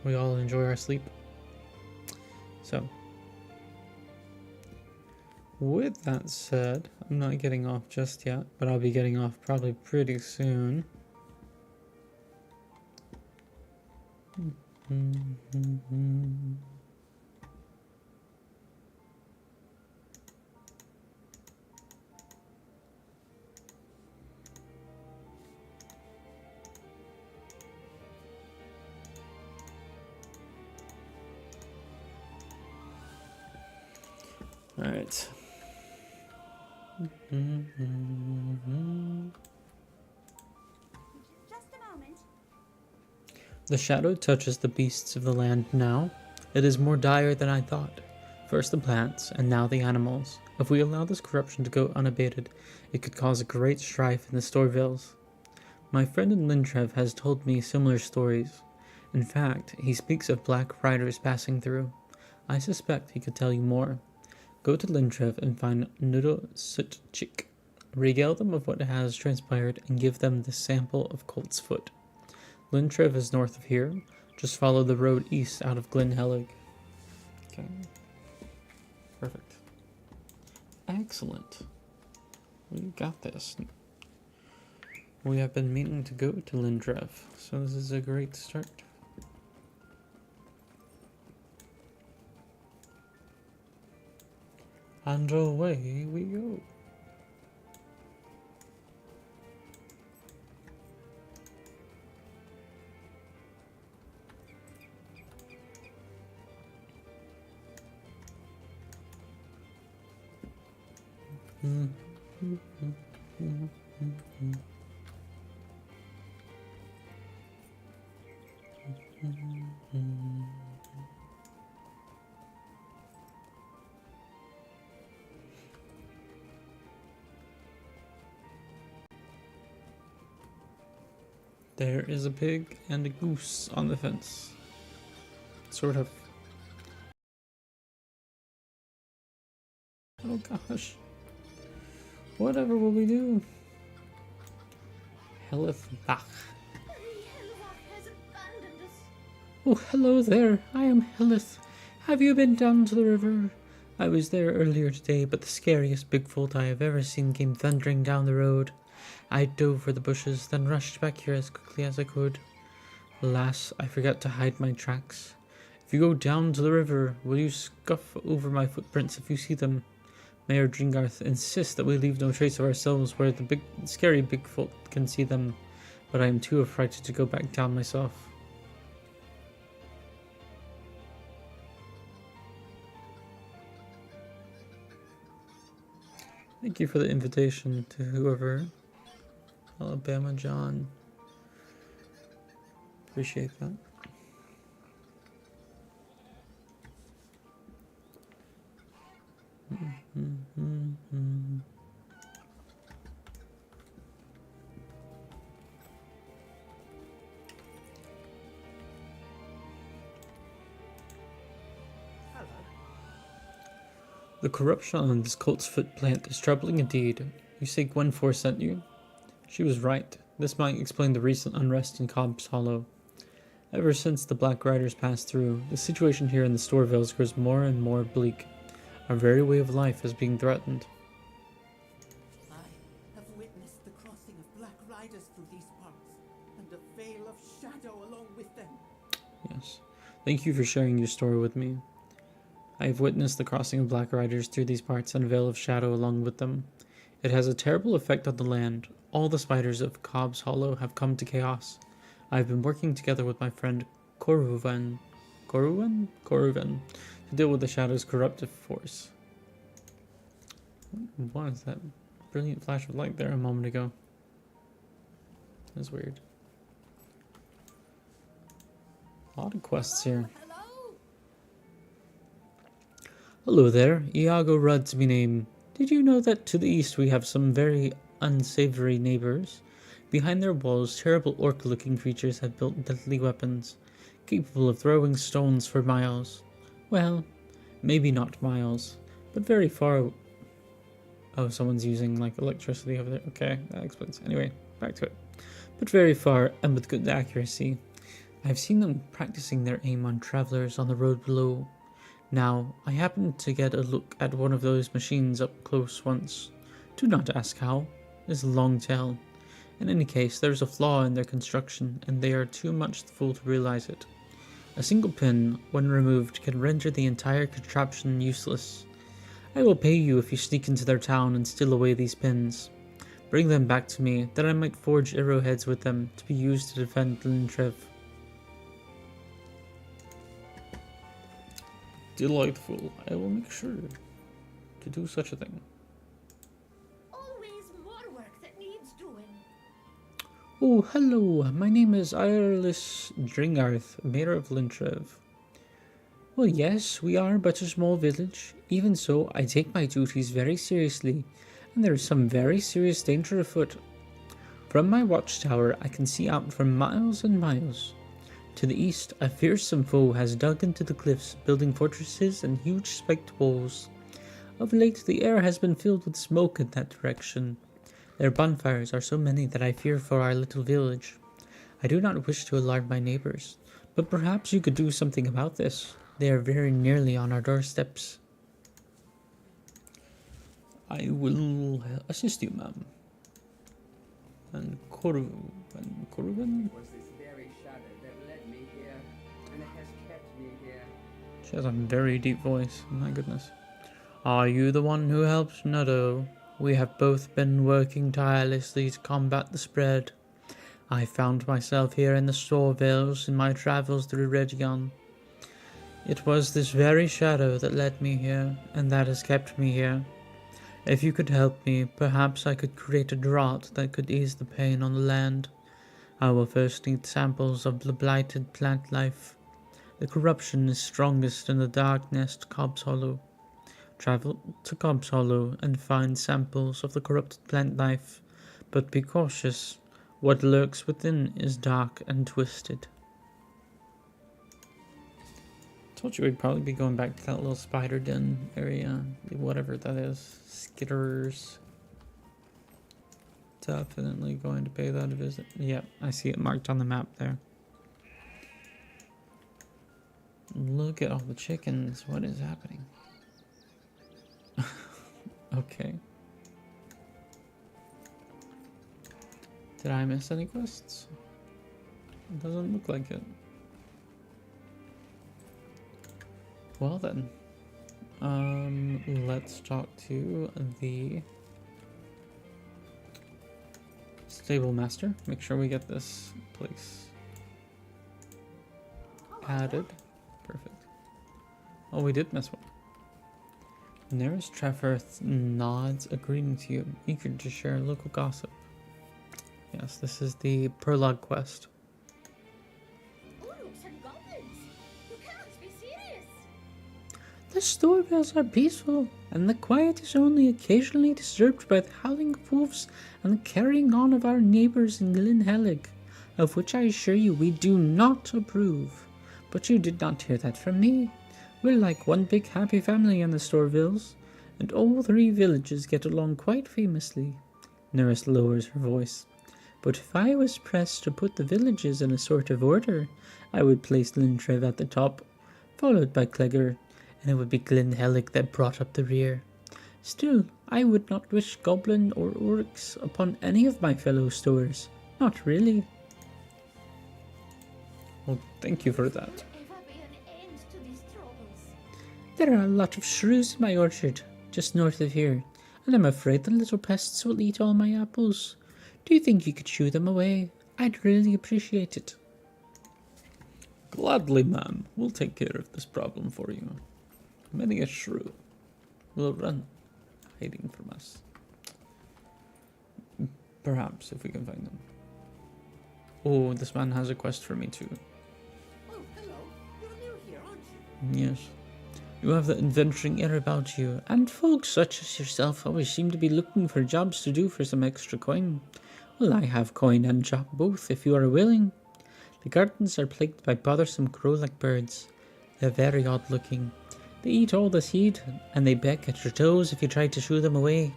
We all enjoy our sleep. So with that said, I'm not getting off just yet, but I'll be getting off probably pretty soon. Alright. Just a moment. The shadow touches the beasts of the land now. It is more dire than I thought. First the plants, and now the animals. If we allow this corruption to go unabated, it could cause a great strife in the Storvilles. My friend in Lintrev has told me similar stories. In fact, he speaks of black riders passing through. I suspect he could tell you more. Go to Lintrev and find Nudo Sutchik. Regale them of what has transpired and give them the sample of Colt's Foot. Lintrev is north of here. Just follow the road east out of Glen Helig. Okay. Perfect. Excellent. We got this. We have been meaning to go to Lintrev, so this is a great start. And away we go. There is a pig and a goose on the fence. Sort of. Oh gosh. Whatever will we do? Helith Bach. Helvach has abandoned us. Oh, hello there. I am Helith. Have you been down to the river? I was there earlier today, but the scariest Bigfoot I have ever seen came thundering down the road. I dove for the bushes, then rushed back here as quickly as I could. Alas, I forgot to hide my tracks. If you go down to the river, will you scuff over my footprints if you see them? Mayor Dringarth insists that we leave no trace of ourselves where the scary Bigfoot can see them, but I am too affrighted to go back down myself. Thank you for the invitation to whoever. Alabama John. Appreciate that. The corruption on this Colt's Foot plant is troubling indeed. You say Gwenfor sent you? She was right. This might explain the recent unrest in Cobb's Hollow. Ever since the Black Riders passed through, the situation here in the Storvilles grows more and more bleak. Our very way of life is being threatened. I have witnessed the crossing of black riders through these parts, and a veil of shadow along with them. Yes. Thank you for sharing your story with me. I have witnessed the crossing of Black Riders through these parts and a veil of shadow along with them. It has a terrible effect on the land. All the spiders of Cobb's Hollow have come to chaos. I have been working together with my friend Koruvan to deal with the shadow's corruptive force. What was that brilliant flash of light there a moment ago? That's weird. A lot of quests here. Hello? Hello there, Iago Rudd's me name. Did you know that to the east we have some very unsavory neighbors? Behind their walls, terrible orc-looking creatures have built deadly weapons, capable of throwing stones for miles. Well, maybe not miles, but very far. Oh, someone's using like electricity over there. Okay, that explains. Anyway, back to it. But very far and with good accuracy. I've seen them practicing their aim on travelers on the road below. Now, I happened to get a look at one of those machines up close once. Do not ask how. It's a long tale. In any case, there's a flaw in their construction, and they are too much the fool to realize it. A single pin, when removed, can render the entire contraption useless. I will pay you if you sneak into their town and steal away these pins. Bring them back to me, that I might forge arrowheads with them to be used to defend Lintrev. Delightful. I will make sure. to do such a thing. Always more work that needs doing. Oh, hello. My name is Irelis Dringarth, mayor of Lintrev. Well, yes, we are but a small village. Even so, I take my duties very seriously, and there is some very serious danger afoot. From my watchtower, I can see out for miles and miles. To the east, a fearsome foe has dug into the cliffs, building fortresses and huge spiked walls. Of late, the air has been filled with smoke in that direction. Their bonfires are so many that I fear for our little village. I do not wish to alarm my neighbors, but perhaps you could do something about this. They are very nearly on our doorsteps. I will assist you, ma'am. And Corvin? Was this very shadow that led me here, and it has kept me here. She has a very deep voice, my goodness. Are you the one who helped Nutto? We have both been working tirelessly to combat the spread. I found myself here in the Storvales in my travels through Region. It was this very shadow that led me here, and that has kept me here. If you could help me, perhaps I could create a draught that could ease the pain on the land. I will first need samples of the blighted plant life. The corruption is strongest in the dark nest Cobb's Hollow. Travel to Cobb's Hollow and find samples of the corrupted plant life, but be cautious. What lurks within is dark and twisted. Told you we'd probably be going back to that little spider den area, whatever that is. Skitters. Definitely going to pay that a visit. Yep, I see it marked on the map there. Look at all the chickens. What is happening? Okay. Did I miss any quests? It doesn't look like it. Well then, let's talk to the stable master. Make sure we get this place added. Perfect. Oh, we did miss one. Nearest Treforth nods, agreeing to you, eager to share local gossip. Yes, this is the prologue quest. Uruks and goblins. You can't be serious. The Storvales are peaceful, and the quiet is only occasionally disturbed by the howling of wolves and the carrying on of our neighbours in Glen Helig, of which I assure you we do not approve. But you did not hear that from me. We're like one big happy family in the Storvales, and all 3 villages get along quite famously. Nerys lowers her voice. But if I was pressed to put the villages in a sort of order, I would place Lintrev at the top, followed by Clegger, and it would be Glen Helig that brought up the rear. Still, I would not wish goblin or orcs upon any of my fellow stores. Not really. Well, thank you for that. Ever be an end to these troubles? There are a lot of shrews in my orchard, just north of here, and I'm afraid the little pests will eat all my apples. Do you think you could shoo them away? I'd really appreciate it. Gladly, ma'am. We'll take care of this problem for you. Many a shrew will run, hiding from us. Perhaps, if we can find them. Oh, this man has a quest for me too. Oh, hello. You're new here, aren't you? Yes. You have the adventuring air about you, and folks such as yourself always seem to be looking for jobs to do for some extra coin. Well, I have coin and job both, if you are willing. The gardens are plagued by bothersome crow-like birds. They're very odd-looking. They eat all the seed, and they peck at your toes if you try to shoo them away.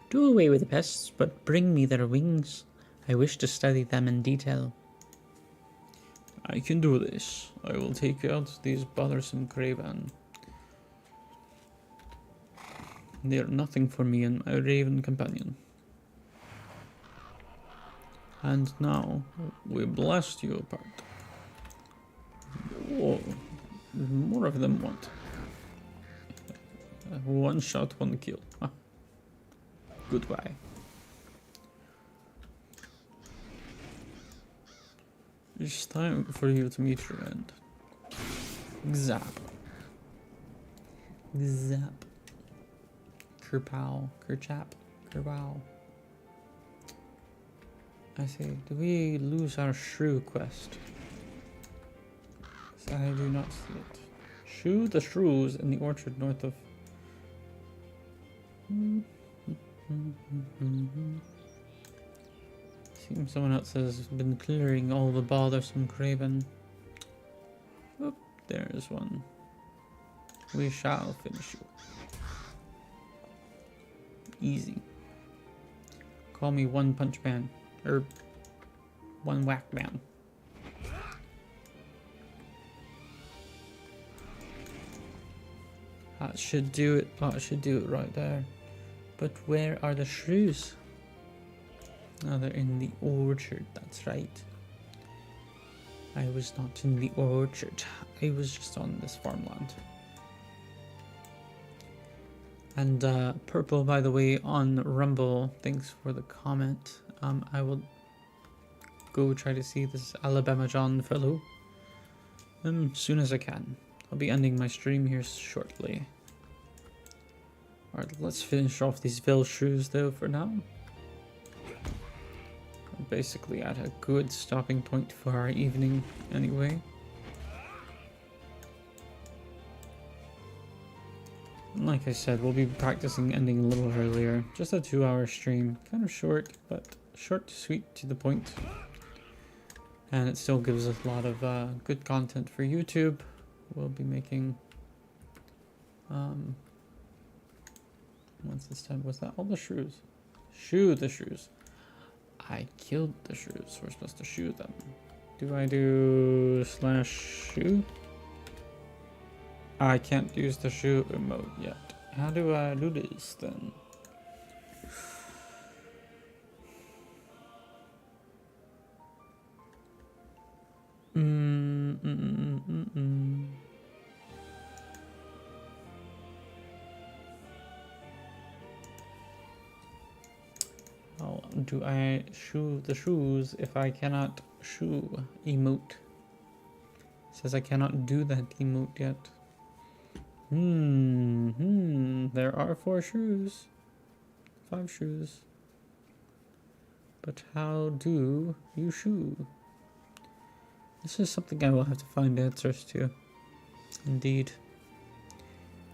Do away with the pests, but bring me their wings. I wish to study them in detail. I can do this. I will take out these bothersome craven. They are nothing for me and my raven companion. And now we blast you apart. Whoa, more of them want. One shot, one kill. Ah. Goodbye. It's time for you to meet your end. Zap. Zap. Kerpow. Kerchap. Kerpow. I see. Do we lose our shrew quest? 'Cause I do not see it. Shoe the shrews in the orchard north of... Seems someone else has been clearing all the bothersome craven. Oop, there's one. We shall finish you. Easy. Call me One Punch Man. Or One Whack Man. That should do it. Oh, it should do it right there. But where are the shrews? Oh, they're in the orchard. That's right. I was not in the orchard. I was just on this farmland. And Purple, by the way, on Rumble, thanks for the comment. I will go try to see this Alabama John fellow soon as I can. I'll be ending my stream here shortly. Alright, let's finish off these Veil Shrews though for now. We're basically at a good stopping point for our evening anyway. Like I said, we'll be practicing ending a little earlier. Just a 2-hour stream. Kind of short, but short, sweet, to the point. And it still gives us a lot of good content for YouTube. We'll be making... What's this time? Was that all the shrews? Shoe the shrews. I killed the shrews. We're supposed to shoe them. Do I do /shoe? I can't use the shoe emote yet. How do I do this then? How do I shoe the shoes if I cannot shoe emote? It says I cannot do that emote yet. There are 4 shoes. 5 shoes. But how do you shoe? This is something I will have to find answers to. Indeed.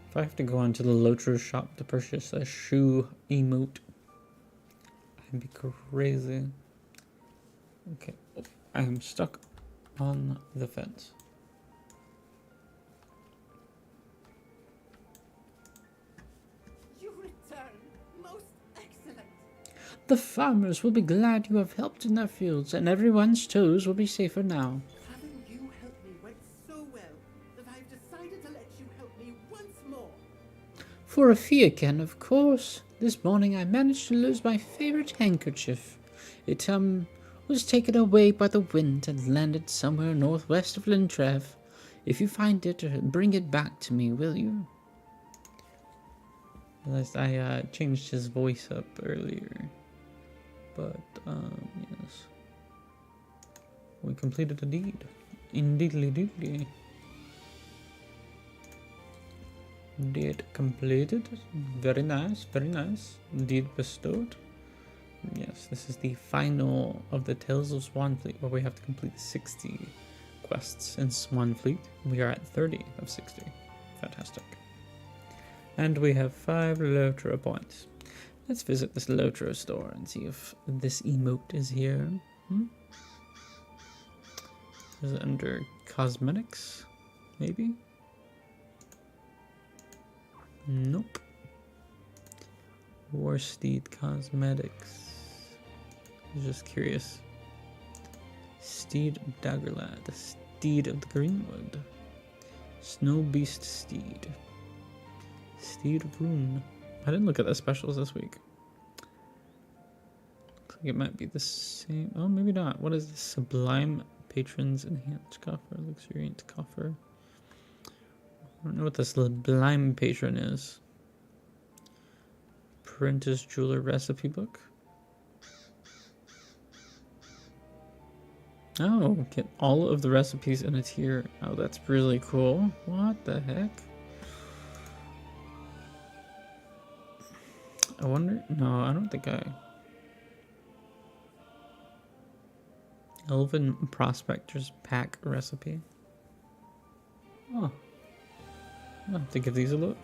If I have to go onto the LOTR shop to purchase a shoe emote, I'd be crazy. Okay, oh, I am stuck on the fence. You return, most excellent. The farmers will be glad you have helped in their fields, and everyone's toes will be safer now. Having you help me went so well that I've decided to let you help me once more. For a fee again, of course. This morning I managed to lose my favorite handkerchief. It, was taken away by the wind and landed somewhere northwest of Lintrev. If you find it, bring it back to me, will you? Realized I changed his voice up earlier. But, yes. We completed a deed. Indeedly. Deed completed. Very nice, very nice. Deed bestowed. Yes, this is the final of the Tales of Swanfleet, where we have to complete 60 quests in Swanfleet. We are at 30 of 60. Fantastic. And we have 5 LOTR points. Let's visit this LOTR store and see if this emote is here. Is it under cosmetics? Maybe? Nope. Warsteed Cosmetics. I was just curious. Steed of Daggerlad. Steed of the Greenwood. Snow Beast Steed. Steed of Rune. I didn't look at the specials this week. Looks like it might be the same. Oh, maybe not. What is this? Sublime Patrons Enhanced Coffer. Luxuriant Coffer. I don't know what this Sublime Patron is. Apprentice Jeweler Recipe Book. Oh, get all of the recipes in a tier. Oh, that's really cool. What the heck? I wonder. No, I don't think I. Elven Prospector's Pack recipe. Oh. I'll have to give these a look.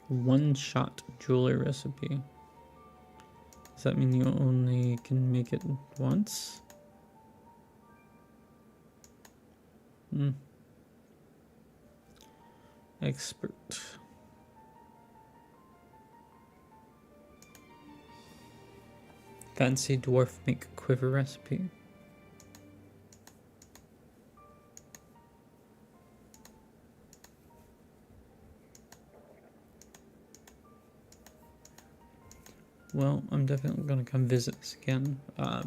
One-shot jewelry recipe. Does that mean you only can make it once? Hmm. Expert. Fancy dwarf make quiver recipe. Well, I'm definitely gonna come visit this again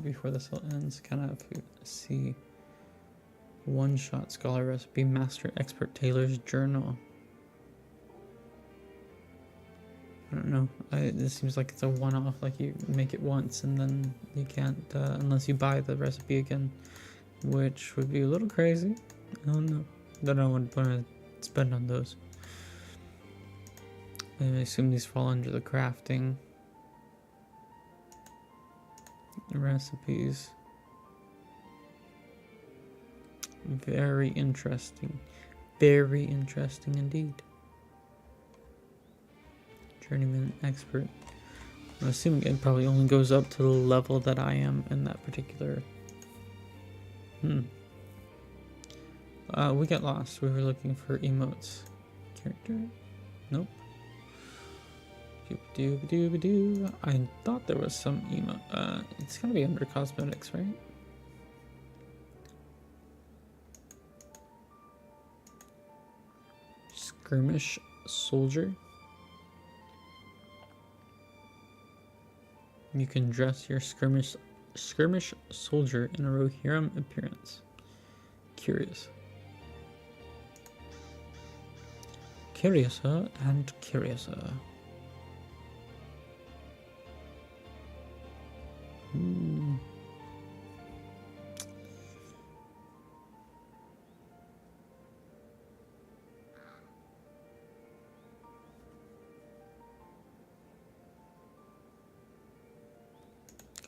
before this all ends. Kind of see one-shot scholar recipe, master expert tailor's journal. I don't know. This seems like it's a one-off. Like you make it once and then you can't unless you buy the recipe again, which would be a little crazy. I don't know. Don't know what I'm gonna spend on those. I assume these fall under the crafting recipes. Very interesting. Very interesting indeed. Journeyman expert. I'm assuming it probably only goes up to the level that I am in that particular. We got lost. We were looking for emotes. Character? Nope. Doop-a-doop-a-doop-a-doo. I thought there was some emote. It's gotta be under cosmetics, right? Skirmish soldier. You can dress your skirmish soldier in a Rohirrim appearance. Curious. Curiouser and curiouser.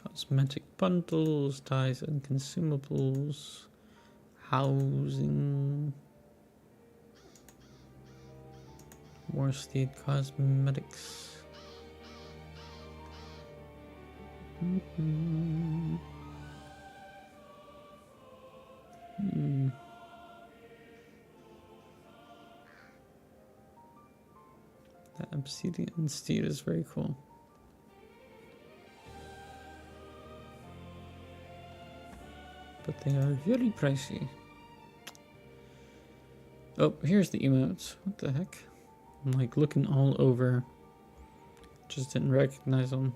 Cosmetic bundles, dyes and consumables, housing, Morsteed cosmetics. That obsidian steed is very cool. But they are very pricey. Oh, here's the emotes. What the heck? I'm like looking all over. Just didn't recognize them.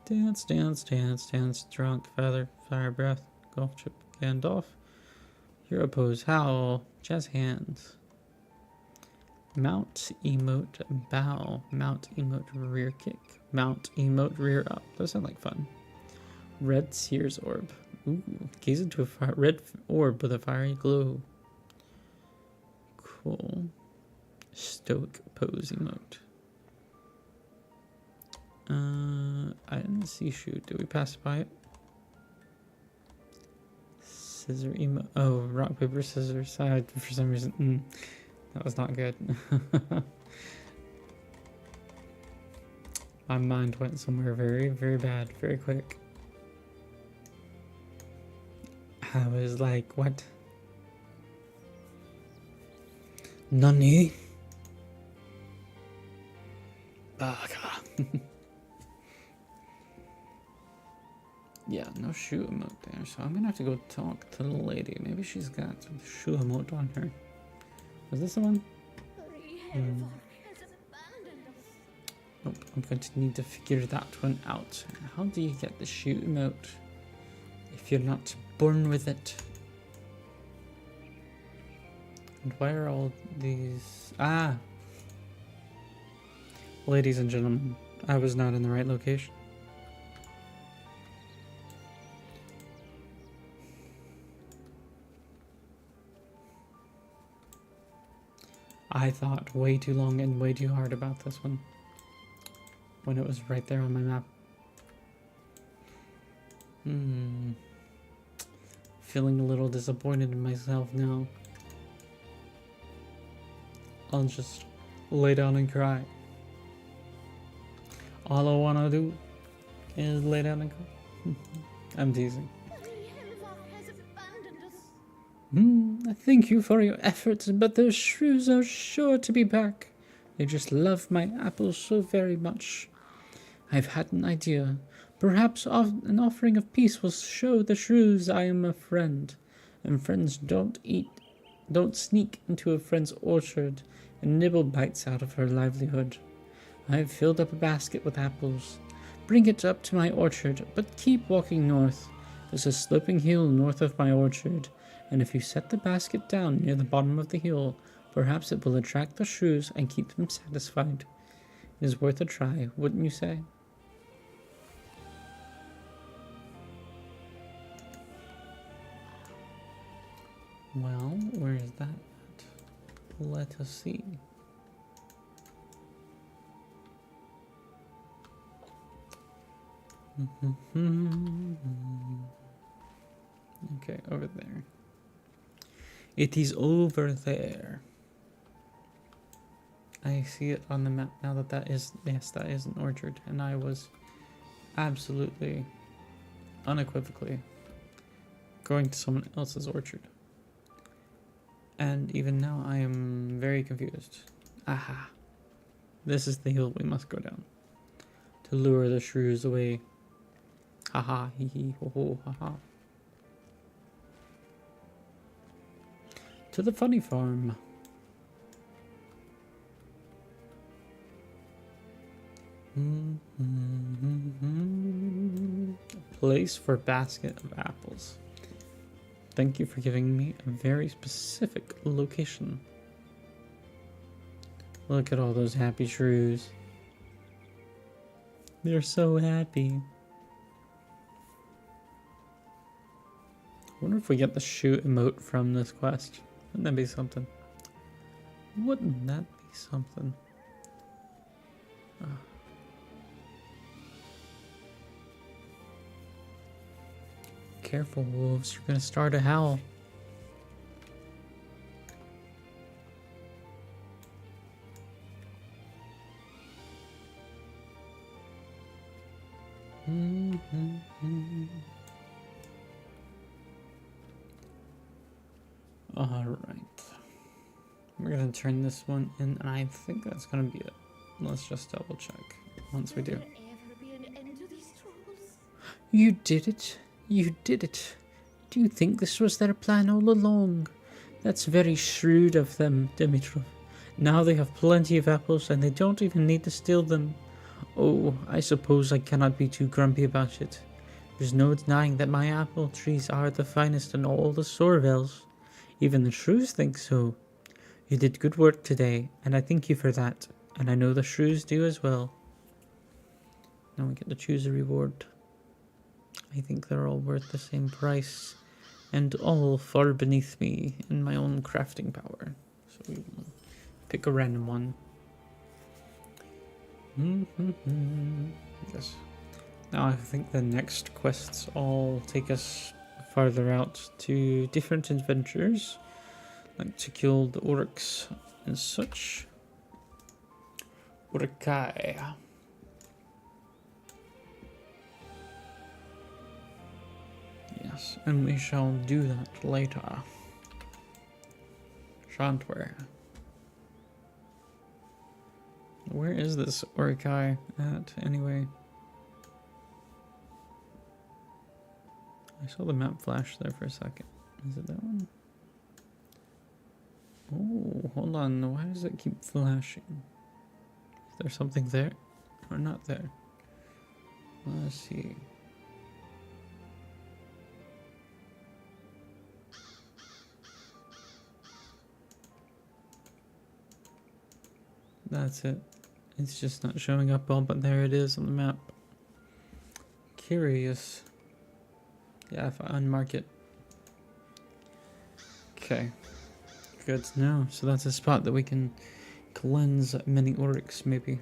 Dance, dance, dance, dance. Drunk, feather, fire breath, golf chip, Gandalf. Hero pose, howl, jazz hands. Mount emote, bow. Mount emote, rear kick. Mount emote, rear up. Those sound like fun. Red Seer's orb. Ooh, gaze into a red orb with a fiery glow. Cool. Stoic pose emote. I didn't see shoot. Did we pass by it? Scissor emote. Oh, rock, paper, scissors. For some reason, that was not good. My mind went somewhere very, very bad, very quick. I was like, what? Nani? Baka. Yeah, no shoe emote there, so I'm gonna have to go talk to the lady. Maybe she's got some shoe emote on her. Was this the one? Nope, I'm going to need to figure that one out. How do you get the shoe emote if you're not born with it? And why are all these... Ah! Ladies and gentlemen, I was not in the right location. I thought way too long and way too hard about this one when it was right there on my map. Feeling a little disappointed in myself now. I'll just lay down and cry. All I wanna do is lay down and cry. I'm teasing. The Helva has abandoned us. Thank you for your efforts, but those shrews are sure to be back. They just love my apples so very much. I've had an idea. Perhaps an offering of peace will show the shrews I am a friend, and friends don't sneak into a friend's orchard and nibble bites out of her livelihood. I've filled up a basket with apples. Bring it up to my orchard, but keep walking north. There's a sloping hill north of my orchard, and if you set the basket down near the bottom of the hill, perhaps it will attract the shrews and keep them satisfied. It is worth a try, wouldn't you say? Well, where is that at? Let us see. Okay, over there. It is over there. I see it on the map now that is, yes, that is an orchard, and I was absolutely, unequivocally going to someone else's orchard. And even now I am very confused. Aha. This is the hill we must go down to lure the shrews away. Haha, hee hee, ho ho, haha. To the funny farm. A place for a basket of apples. Thank you for giving me a very specific location. Look at all those happy shrews. They're so happy. I wonder if we get the shoot emote from this quest. Wouldn't that be something? Wouldn't that be something? Careful, wolves. You're gonna start a howl. Alright. We're gonna turn this one in, and I think that's gonna be it. Let's just double check once we do. Will there ever be an end to these troubles? You did it. You did it. Do you think this was their plan all along? That's very shrewd of them, Dimitrov. Now they have plenty of apples and they don't even need to steal them. Oh, I suppose I cannot be too grumpy about it. There's no denying that my apple trees are the finest in all the Sorvels. Even the shrews think so. You did good work today, and I thank you for that. And I know the shrews do as well. Now we get to choose a reward. I think they're all worth the same price, and all far beneath me in my own crafting power. So we will pick a random one. Yes. Now I think the next quests all take us farther out to different adventures, like to kill the orcs and such. Orkai. Yes, and we shall do that later. Shan't we? Where is this Orkai at, anyway? I saw the map flash there for a second. Is it that one? Oh, hold on. Why does it keep flashing? Is there something there? Or not there? Let's see. That's it. It's just not showing up all, but there it is on the map. Curious. Yeah, if I unmark it. Okay. good to know. So that's a spot that we can cleanse many orcs, maybe,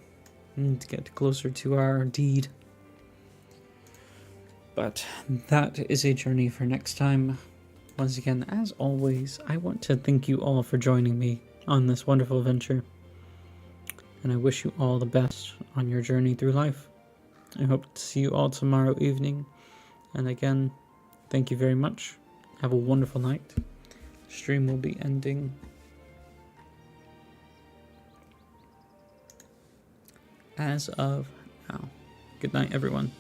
and get closer to our deed. But that is a journey for next time. Once again, as always, I want to thank you all for joining me on this wonderful venture. And I wish you all the best on your journey through life. I hope to see you all tomorrow evening. And again, thank you very much. Have a wonderful night. Stream will be ending as of now. Good night, everyone.